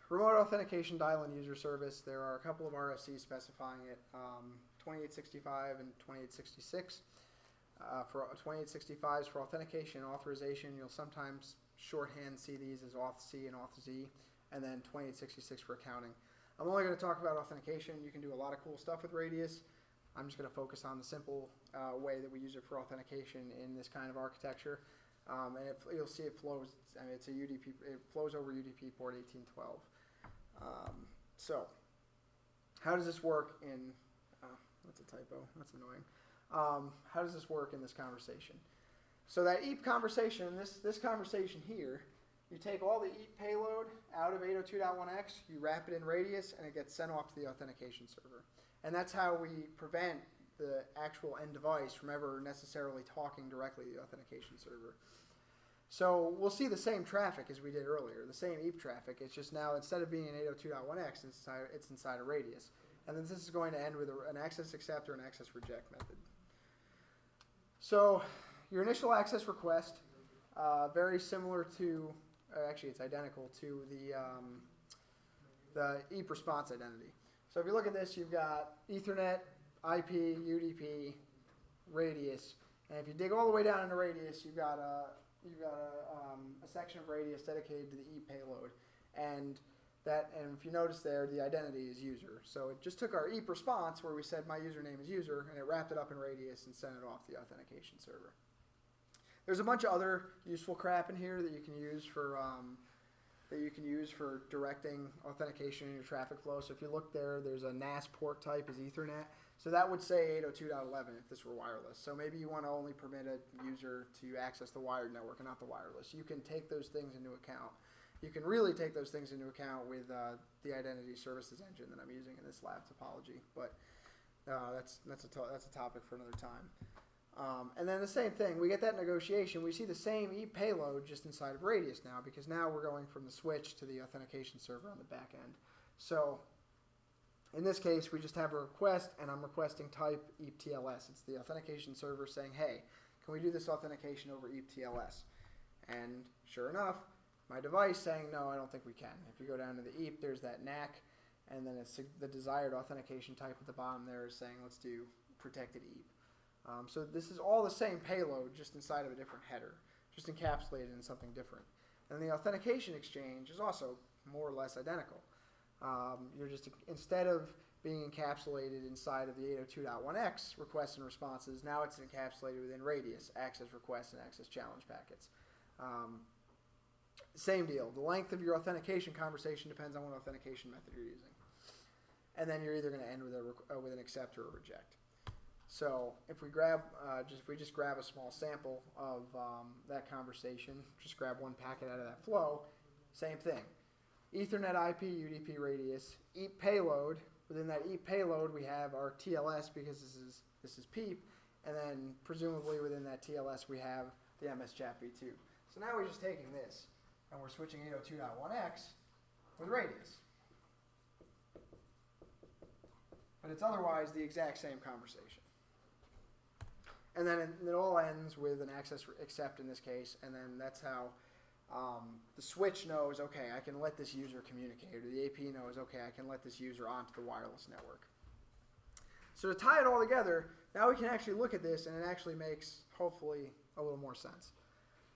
Remote authentication dial-in user service. There are a couple of RFCs specifying it, 2865 and 2866. For 2865s for authentication and authorization, you'll sometimes shorthand see these as auth-C and auth-Z, and then 2866 for accounting. I'm only going to talk about authentication. You can do a lot of cool stuff with Radius. I'm just going to focus on the simple way that we use it for authentication in this kind of architecture. And you'll see it flows. I mean, it's a UDP. It flows over UDP port 1812. So, how does this work in? That's a typo. That's annoying. How does this work in this conversation? So that EAP conversation, this conversation here, you take all the EAP payload out of 802.1x, you wrap it in Radius, and it gets sent off to the authentication server. And that's how we prevent the actual end device from ever necessarily talking directly to the authentication server. So we'll see the same traffic as we did earlier, the same EAP traffic. It's just now, instead of being in 802.1x, it's inside a Radius. And then this is going to end with an access accept or an access reject method. So your initial access request, very similar to, actually it's identical to the EAP response identity. So if you look at this, you've got Ethernet, IP, UDP, Radius, and if you dig all the way down into Radius, you've got a section of Radius dedicated to the EAP payload, and if you notice there, the identity is user. So it just took our EAP response where we said my username is user, and it wrapped it up in Radius and sent it off the authentication server. There's a bunch of other useful crap in here that you can use for directing authentication in your traffic flow. So if you look there, there's a NAS port type is Ethernet. So that would say 802.11 if this were wireless. So maybe you want to only permit a user to access the wired network and not the wireless. You can take those things into account. You can really take those things into account with the identity services engine that I'm using in this lab topology. But that's a topic for another time. And then the same thing, we get that negotiation. We see the same EAP payload just inside of Radius now, because now we're going from the switch to the authentication server on the back end. So in this case, we just have a request, and I'm requesting type EAP TLS. It's the authentication server saying, hey, can we do this authentication over EAP TLS? And sure enough, my device saying, no, I don't think we can. If you go down to the EAP, there's that NAC, and then it's the desired authentication type at the bottom there is saying, let's do protected EAP. So this is all the same payload, just inside of a different header, just encapsulated in something different. And the authentication exchange is also more or less identical. You're just, instead of being encapsulated inside of the 802.1x requests and responses, now it's encapsulated within Radius, access requests and access challenge packets. Same deal. The length of your authentication conversation depends on what authentication method you're using. And then you're either going to end with an accept or a reject. So if we just grab a small sample of that conversation, just grab one packet out of that flow, same thing. Ethernet IP, UDP Radius, EAP payload. Within that EAP payload, we have our TLS because this is PEEP, and then presumably within that TLS we have the MS-CHAP v2. So now we're just taking this and we're switching 802.1x with Radius. But it's otherwise the exact same conversation. And then it all ends with an access accept in this case, and then that's how the switch knows, okay, I can let this user communicate, or the AP knows, okay, I can let this user onto the wireless network. So to tie it all together, now we can actually look at this, and it actually makes, hopefully, a little more sense.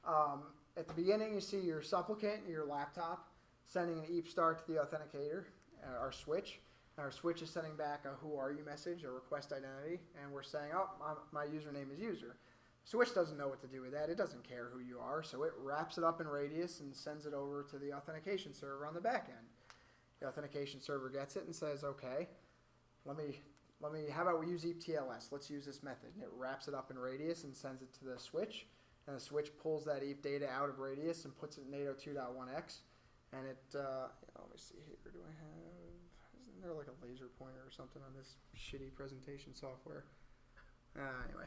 At the beginning, you see your supplicant, your laptop, sending an EAP start to the authenticator, our switch. Our switch is sending back a who are you message, a request identity, and we're saying, oh, my username is user. Switch doesn't know what to do with that. It doesn't care who you are, so it wraps it up in Radius and sends it over to the authentication server on the back end. The authentication server gets it and says, okay, let me how about we use EAP-TLS? Let's use this method. And it wraps it up in Radius and sends it to the switch. And the switch pulls that EAP data out of Radius and puts it in 802.1x. And it, let me see here. Do I have, isn't there like a laser pointer or something on this shitty presentation software? Anyway.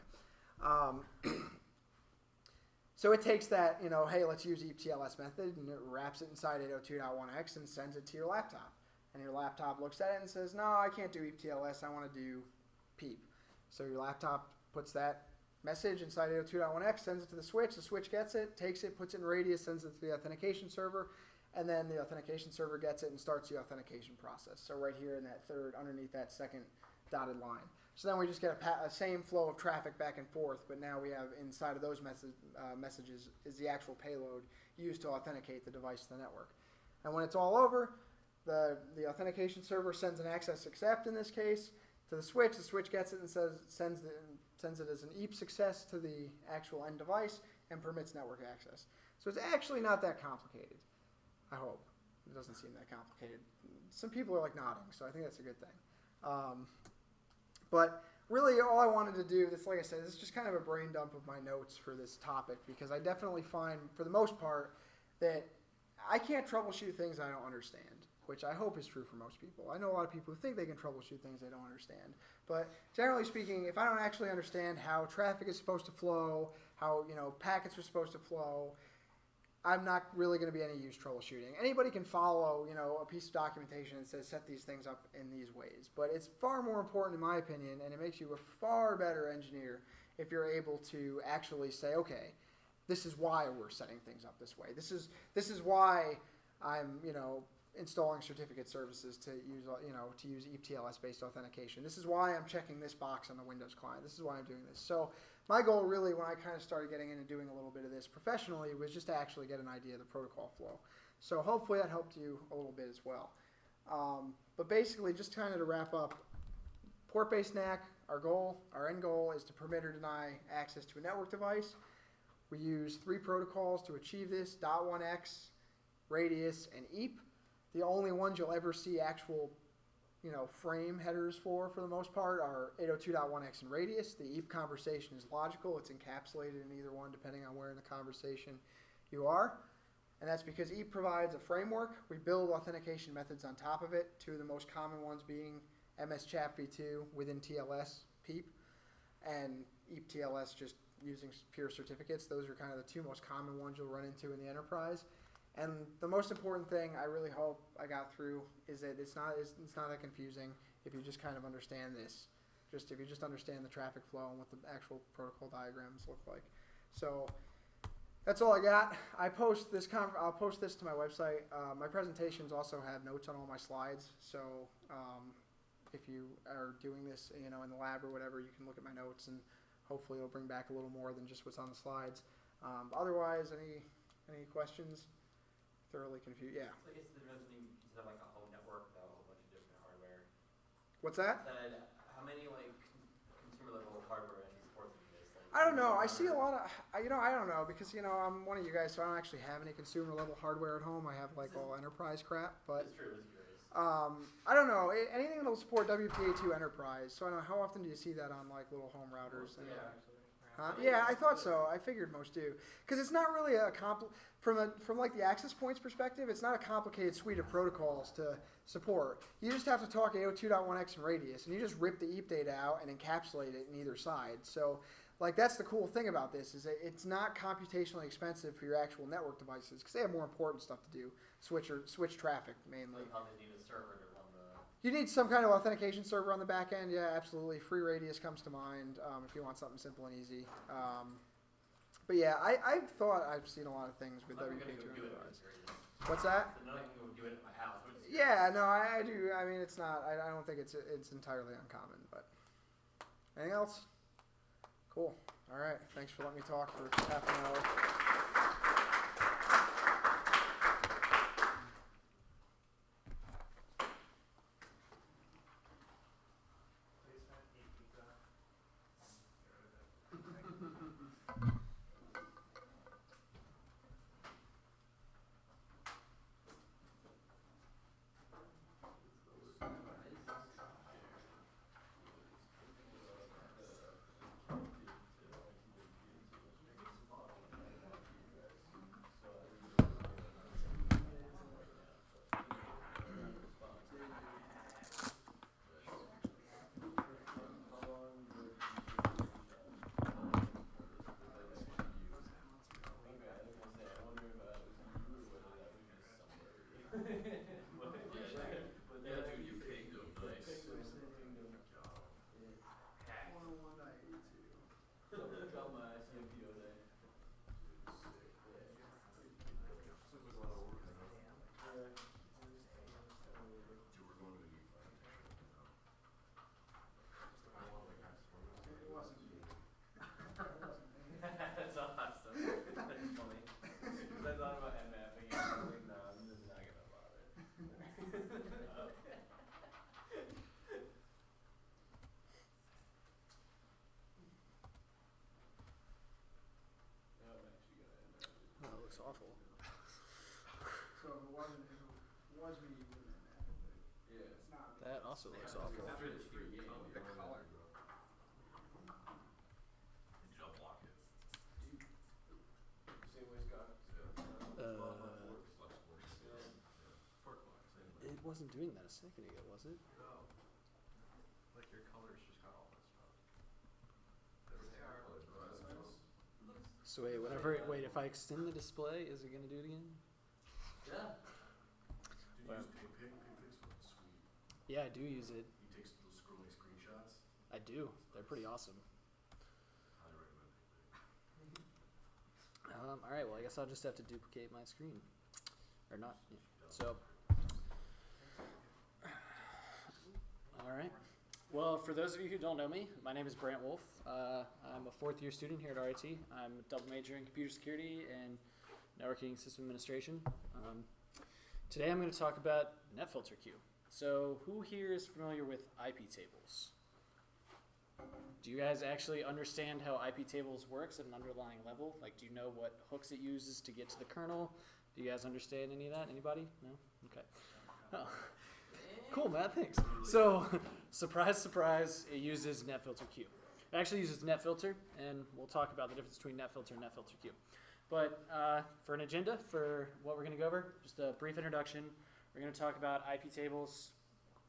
So it takes that, hey, let's use EAP-TLS method, and it wraps it inside 802.1x and sends it to your laptop. And your laptop looks at it and says, no, I can't do EAP-TLS, I want to do PEEP. So your laptop puts that message inside 802.1x, sends it to the switch gets it, takes it, puts it in Radius, sends it to the authentication server, and then the authentication server gets it and starts the authentication process. So right here in that third, underneath that second dotted line. So then we just get a same flow of traffic back and forth, but now we have inside of those messages is the actual payload used to authenticate the device to the network. And when it's all over, the authentication server sends an access accept in this case to the switch gets it and sends it as an EAP success to the actual end device and permits network access. So it's actually not that complicated, I hope. It doesn't seem that complicated. Some people are like nodding, so I think that's a good thing. But really all I wanted to do, like I said, this is just kind of a brain dump of my notes for this topic, because I definitely find, for the most part, that I can't troubleshoot things I don't understand, which I hope is true for most people. I know a lot of people who think they can troubleshoot things they don't understand. But generally speaking, if I don't actually understand how traffic is supposed to flow, how packets are supposed to flow, I'm not really going to be any use troubleshooting. Anybody can follow, a piece of documentation that says set these things up in these ways. But it's far more important, in my opinion, and it makes you a far better engineer if you're able to actually say, okay, this is why we're setting things up this way. This is why I'm, installing certificate services to use EAP-TLS based authentication. This is why I'm checking this box on the Windows client. This is why I'm doing this. So my goal really, when I kind of started getting in and doing a little bit of this professionally, was just to actually get an idea of the protocol flow. So hopefully that helped you a little bit as well. But basically, just kind of to wrap up, port-based NAC, our end goal is to permit or deny access to a network device. We use 3 protocols to achieve this: .1x, Radius, and EAP. The only ones you'll ever see actual, frame headers for the most part, are 802.1x and Radius. The EAP conversation is logical. It's encapsulated in either one, depending on where in the conversation you are. And that's because EAP provides a framework. We build authentication methods on top of it, 2 of the most common ones being MS-CHAP v2 within TLS, PEEP, and EAP-TLS just using pure certificates. Those are kind of the 2 most common ones you'll run into in the enterprise. And the most important thing I really hope I got through is that it's not that confusing if you just kind of understand this. If you just understand the traffic flow and what the actual protocol diagrams look like. So that's all I got. I'll post this to my website. My presentations also have notes on all my slides. So if you are doing this, in the lab or whatever, you can look at my notes, and hopefully it'll bring back a little more than just what's on the slides. Otherwise, any questions? Thoroughly confused. Yeah. So I guess there doesn't even have like a home network without a whole bunch of different hardware. What's that? How many consumer level hardware actually supports this? I don't know. I see a lot of, I don't know, because I'm one of you guys, so I don't actually have any consumer level hardware at home. I have all enterprise crap, but It's true. It's curious. I don't know. Anything that'll support WPA2 enterprise. So I don't know, how often do you see that on little home routers? Yeah. Yeah, I thought so. I figured most do, because it's not really from the access points perspective. It's not a complicated suite of protocols to support. You just have to talk 802.1x and Radius, and you just rip the EAP data out and encapsulate it in either side. So, that's the cool thing about this, is that it's not computationally expensive for your actual network devices, because they have more important stuff to do. Switch traffic mainly. How they need a server to run the. You need some kind of authentication server on the back end. Yeah, absolutely. Free Radius comes to mind if you want something simple and easy. But yeah, I thought I've seen a lot of things with WPA2 enterprise. What's that? So none of you can do it at my house. Yeah, no, I do. I mean, it's not. I don't think it's entirely uncommon. But anything else? Cool. All right. Thanks for letting me talk for half an hour. awful. So if it was me, you wouldn't have that. Yeah. It's not. That also looks awful. After the free game, The color. You don't block it. same way Scott. It wasn't doing that a second ago, was it? No. Like your colors just got all messed up. So wait, if I extend the display, is it gonna do it again? Yeah. Did you Well. use Pig? Pig's sweet. Yeah, I do use it. He takes those scrolling screenshots. I do. They're pretty awesome. Highly recommend Pig. All right. Well, I guess I'll just have to duplicate my screen, or not. Yeah. So. All right. Well, for those of you who don't know me, my name is Brandt Woolf. I'm a fourth-year student here at RIT. I'm a double major in computer security and networking system administration. Today I'm going to talk about NetFilter queue. So who here is familiar with IP tables? Do you guys actually understand how IP tables works at an underlying level? Like, do you know what hooks it uses to get to the kernel? Do you guys understand any of that? Anybody? No? Okay. Oh. Cool, Matt, thanks. So, surprise, surprise, it uses NetFilter queue. It actually uses NetFilter, and we'll talk about the difference between NetFilter and NetFilter queue. But for an agenda, for what we're going to go over, just a brief introduction. We're going to talk about IP tables,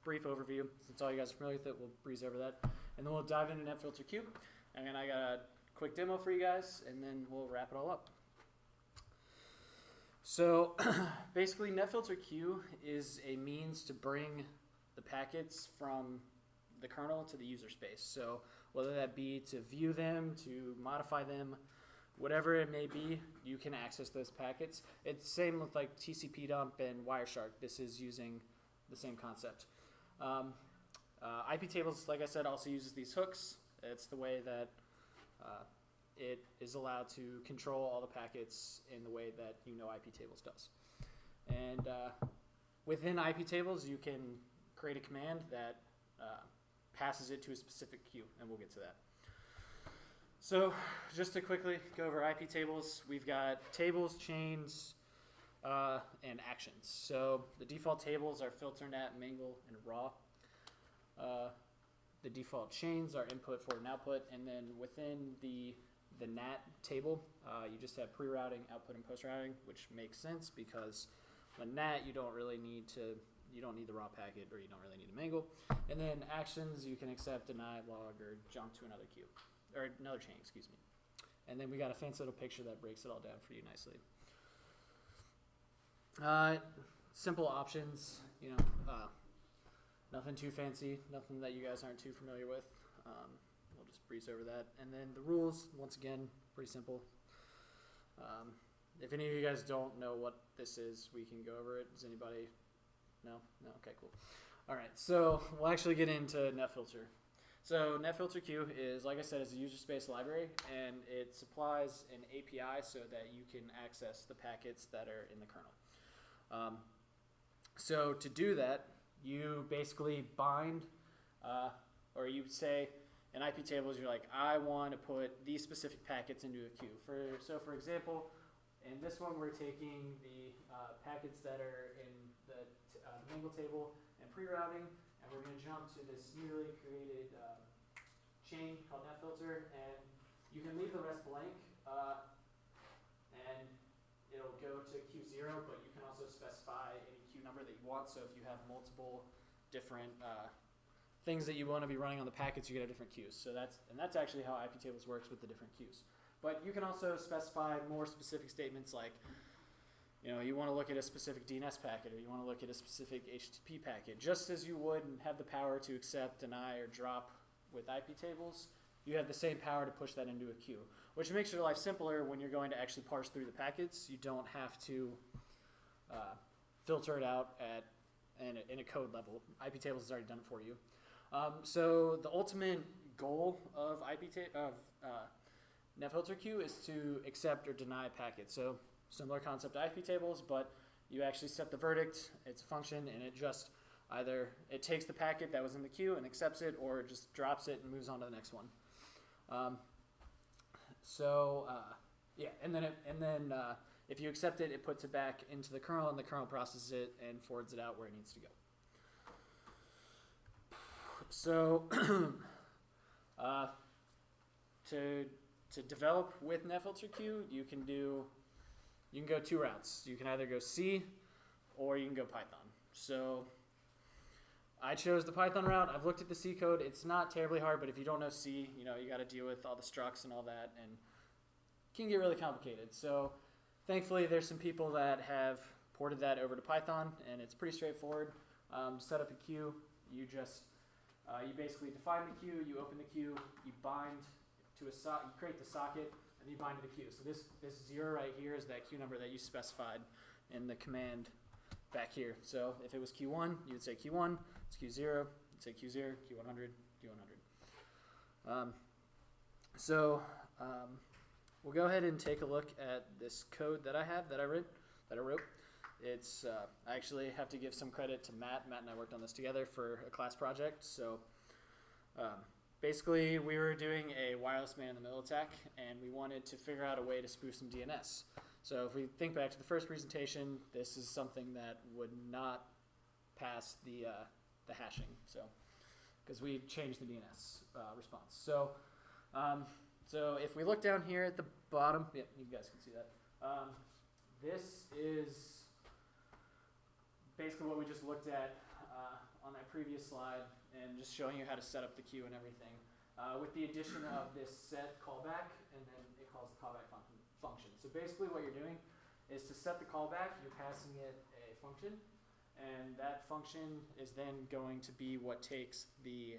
brief overview. Since all you guys are familiar with it, we'll breeze over that. And then we'll dive into NetFilter queue. And then I got a quick demo for you guys, and then we'll wrap it all up. So basically, NetFilter queue is a means to bring the packets from the kernel to the user space. So whether that be to view them, to modify them, whatever it may be, you can access those packets. It's the same with like TCP dump and Wireshark. This is using the same concept. IP tables, like I said, also uses these hooks. It's the way that it is allowed to control all the packets in the way that IP tables does. And within IP tables, you can create a command that passes it to a specific queue, and we'll get to that. So just to quickly go over IP tables, we've got tables, chains, and actions. So the default tables are filter, nat, mingle, and raw. The default chains are input, forward, and output, and then within the NAT table, you just have pre-routing, output, and post-routing, which makes sense because when NAT, you don't need the raw packet, or you don't really need to mingle. And then actions, you can accept, deny, log, or jump to another queue, or another chain, excuse me. And then we got a fancy little picture that breaks it all down for you nicely. Simple options, nothing too fancy, nothing that you guys aren't too familiar with. We'll just breeze over that. And then the rules, once again, pretty simple. If any of you guys don't know what this is, we can go over it. Does anybody? No? No? Okay, cool. All right, so we'll actually get into NetFilter. So NetFilter queue is, like I said, is a user space library, and it supplies an API so that you can access the packets that are in the kernel. So to do that, you basically bind, or you say in IP tables, you're like, I want to put these specific packets into a queue. So for example, in this one, we're taking the packets that are in the mingle table and pre-routing, and we're going to jump to this newly created chain called NetFilter, and you can leave the rest blank, and it'll go to Q0, but you can also specify any queue number that you want. So if you have multiple different things that you want to be running on the packets, you get a different queues. So that's actually how IP tables works with the different queues. But you can also specify more specific statements like, you want to look at a specific DNS packet, or you want to look at a specific HTTP packet, just as you would and have the power to accept, deny, or drop with IP tables. You have the same power to push that into a queue, which makes your life simpler when you're going to actually parse through the packets. You don't have to filter it out in a code level. IP tables has already done it for you. So the ultimate goal of NetFilter queue is to accept or deny packets. So similar concept to IP tables, but you actually set the verdict. It's a function, and it just either it takes the packet that was in the queue and accepts it, or it just drops it and moves on to the next one. if you accept it, it puts it back into the kernel, and the kernel processes it and forwards it out where it needs to go. So to develop with NetFilterQ, you can go two routes. You can either go C or you can go Python. So I chose the Python route. I've looked at the C code. It's not terribly hard, but if you don't know C, you got to deal with all the structs and all that, and it can get really complicated. So thankfully, there's some people that have ported that over to Python, and it's pretty straightforward. To set up a queue, you basically define the queue, you open the queue, you bind to a socket, you create the socket, and you bind to the queue. So this 0 right here is that queue number that you specified in the command back here. So if it was Q1, you would say Q1. It's Q0, you'd say Q0, Q100, Q100. We'll go ahead and take a look at this code that I wrote. It's I actually have to give some credit to Matt. Matt and I worked on this together for a class project. So basically, we were doing a wireless man-in-the-middle attack, and we wanted to figure out a way to spoof some DNS. So if we think back to the first presentation, this is something that would not pass the hashing. So because we changed the DNS response. So if we look down here at the bottom, yeah, you guys can see that. This is basically what we just looked at on that previous slide, and just showing you how to set up the queue and everything. With the addition of this set callback, and then it calls the callback function. So basically what you're doing is to set the callback, you're passing it a function, and that function is then going to be what takes the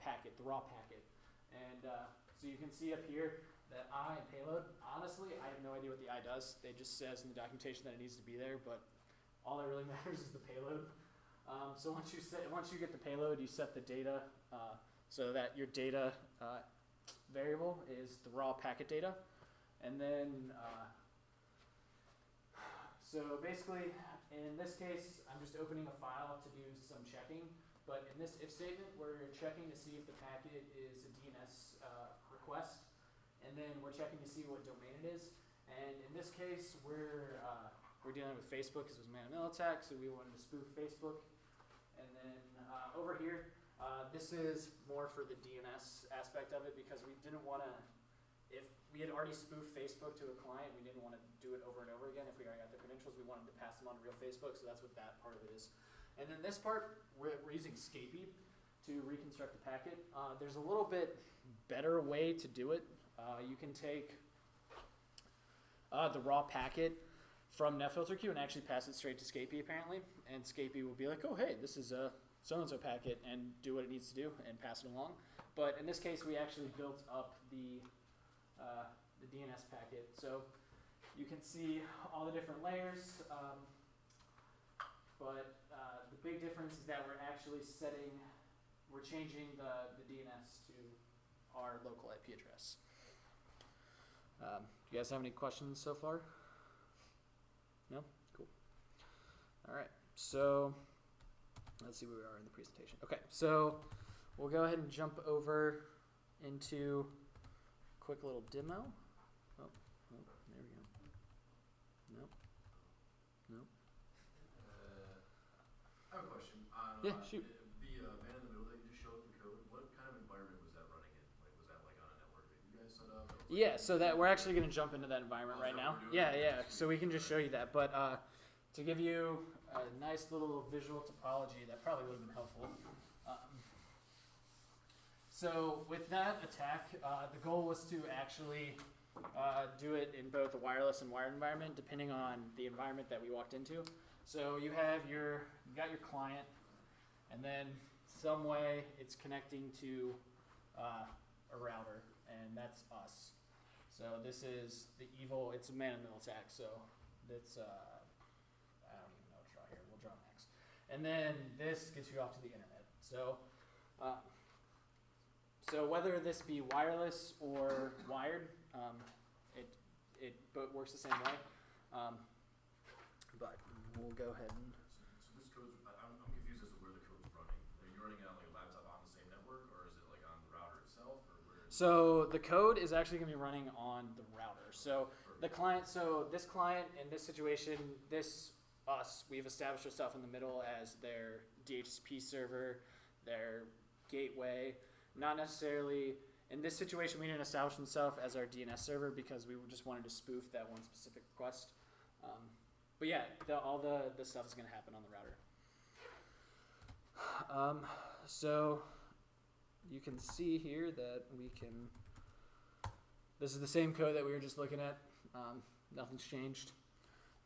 packet, the raw packet. And so you can see up here that I and payload, honestly, I have no idea what the I does. It just says in the documentation that it needs to be there, but all that really matters is the payload. So once you get the payload, you set the data so that your data variable is the raw packet data. And then, so basically, in this case, I'm just opening a file to do some checking. But in this if statement, we're checking to see if the packet is a DNS request. And then we're checking to see what domain it is. And in this case, we're dealing with Facebook because it was a man-in-the-middle attack, so we wanted to spoof Facebook. And then over here, this is more for the DNS aspect of it, because we didn't want to, if we had already spoofed Facebook to a client, we didn't want to do it over and over again. If we already got the credentials, we wanted to pass them on to real Facebook, so that's what that part of it is. And then this part, we're using Scapy to reconstruct the packet. There's a little bit better way to do it. You can take the raw packet from NetFilterQ and actually pass it straight to Scapy, apparently. And Scapy will be like, oh, hey, this is a so-and-so packet, and do what it needs to do and pass it along. But in this case, we actually built up the DNS packet. So you can see all the different layers. But the big difference is that we're changing the DNS to our local IP address. You guys have any questions so far? No? Cool. All right. So let's see where we are in the presentation. Okay. So we'll go ahead and jump over into a quick little demo. Oh, there we go. Nope. I have a question. Yeah, shoot. The man in the middle that you just showed the code, what kind of environment was that running in? Like, was that like on a network that you guys set up? Yeah, so that we're actually going to jump into that environment right now. Yeah. So we can just show you that. But to give you a nice little visual topology, that probably would have been helpful. So with that attack, the goal was to actually do it in both a wireless and wired environment, depending on the environment that we walked into. So you got your client, and then some way it's connecting to a router, and that's us. So this is the evil. It's a man-in-the-middle attack. So that's I don't even know what to draw here. We'll draw next, and then this gets you off to the internet. So. So whether this be wireless or wired, it both works the same way. But we'll go ahead and. So this code, I'm confused as to where the code's running. Are you running it on like a laptop on the same network, or is it like on the router itself, or where? So the code is actually going to be running on the router. So the client, so this client in this situation, we've established ourselves in the middle as their DHCP server, their gateway. Not necessarily, in this situation, we didn't establish themselves as our DNS server because we just wanted to spoof that one specific request. But yeah, all the stuff is going to happen on the router. So you can see here that this is the same code that we were just looking at. Nothing's changed.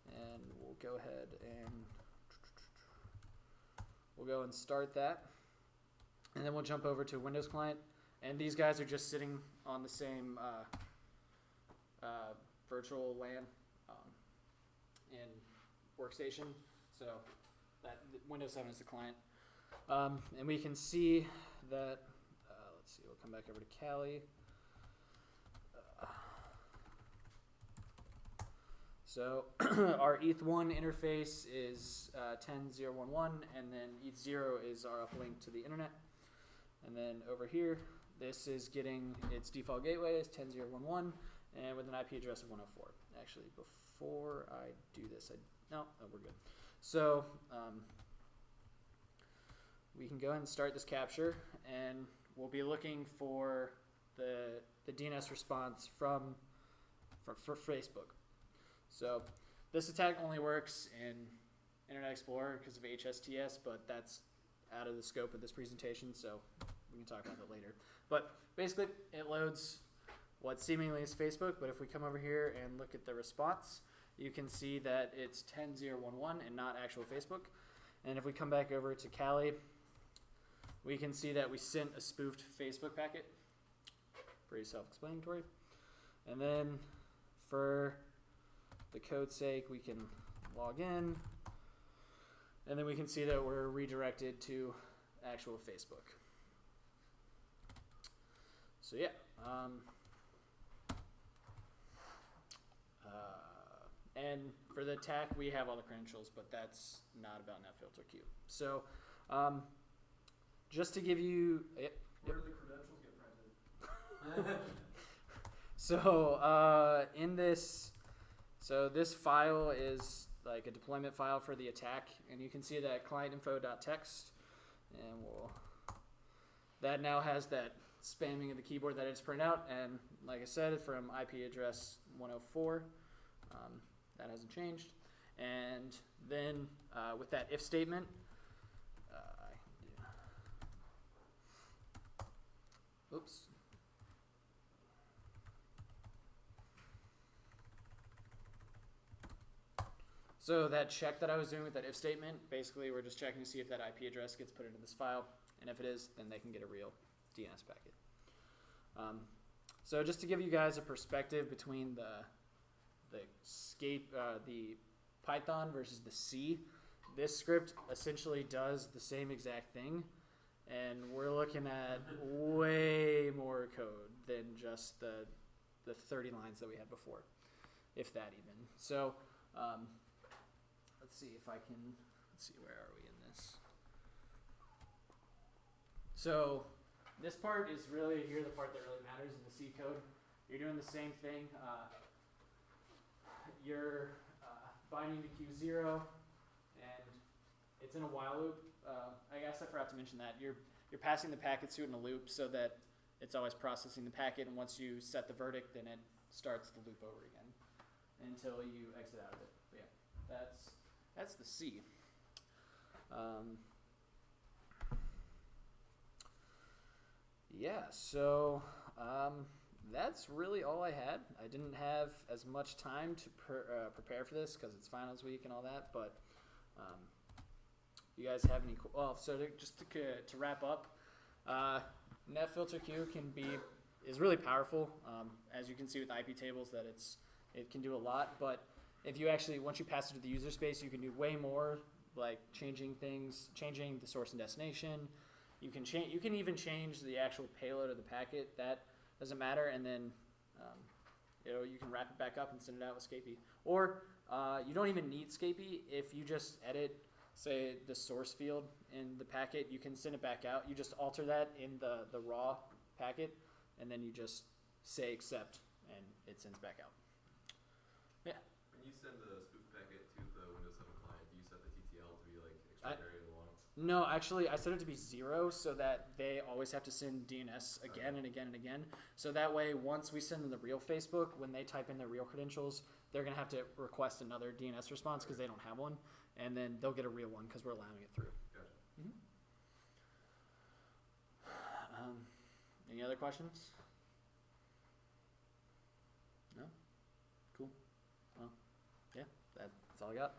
And we'll go ahead and we'll go and start that. And then we'll jump over to Windows client. And these guys are just sitting on the same virtual LAN in workstation. So that Windows 7 is the client. And we can see that, let's see, we'll come back over to Kali. So our ETH1 interface is 10.0.1.1, and then ETH0 is our uplink to the internet. And then over here, this is getting its default gateway is 10.0.1.1, and with an IP address of 104. Actually, before I do this, no, we're good. So we can go ahead and start this capture, and we'll be looking for the DNS response for Facebook. So this attack only works in Internet Explorer because of HSTS, but that's out of the scope of this presentation, so we can talk about that later. But basically, it loads what seemingly is Facebook, but if we come over here and look at the response, you can see that it's 10.0.1.1 and not actual Facebook. And if we come back over to Kali, we can see that we sent a spoofed Facebook packet. Pretty self-explanatory. And then for the code's sake, we can log in, and then we can see that we're redirected to actual Facebook. So yeah, and for the attack, we have all the credentials, but that's not about NetFilterQ. So just to give you, Where do the credentials get printed? so in this. So this file is like a deployment file for the attack, and you can see that clientinfo.txt, and that now has that spamming of the keyboard that I just printed out, and like I said, from IP address 104, that hasn't changed. And then with that if statement, oops. So that check that I was doing with that if statement, basically we're just checking to see if that IP address gets put into this file, and if it is, then they can get a real DNS packet. So just to give you guys a perspective between the Python versus the C, this script essentially does the same exact thing, and we're looking at way more code than just the 30 lines that we had before, if that even. So let's see if I can, where are we in this? So this part is really, here the part that really matters in the C code. You're doing the same thing. You're binding to Q0, and it's in a while loop. I guess I forgot to mention that. You're passing the packets through in a loop so that it's always processing the packet, and once you set the verdict, then it starts the loop over again until you exit out of it. But yeah, that's the C. Yeah, so that's really all I had. I didn't have as much time to prepare for this because it's finals week and all that, but you guys have any, just to wrap up, NetFilterQ is really powerful. As you can see with IP tables, that it can do a lot, but if you actually, once you pass it to the user space, you can do way more, like changing things, changing the source and destination. You can even change the actual payload of the packet. That doesn't matter, and then you can wrap it back up and send it out with Scapy. Or you don't even need Scapy. If you just edit, say, the source field in the packet, you can send it back out. You just alter that in the raw packet, and then you just say accept, and it sends back out. Yeah. When you send the spoof packet to the Windows 7 client, do you set the TTL to be like extraordinary long? No, actually, I set it to be 0 so that they always have to send DNS again and again and again. So that way, once we send them the real Facebook, when they type in their real credentials, they're going to have to request another DNS response because they don't have one. And then they'll get a real one because we're allowing it through. Gotcha. Any other questions? No? Cool. Well, yeah, that's all I got.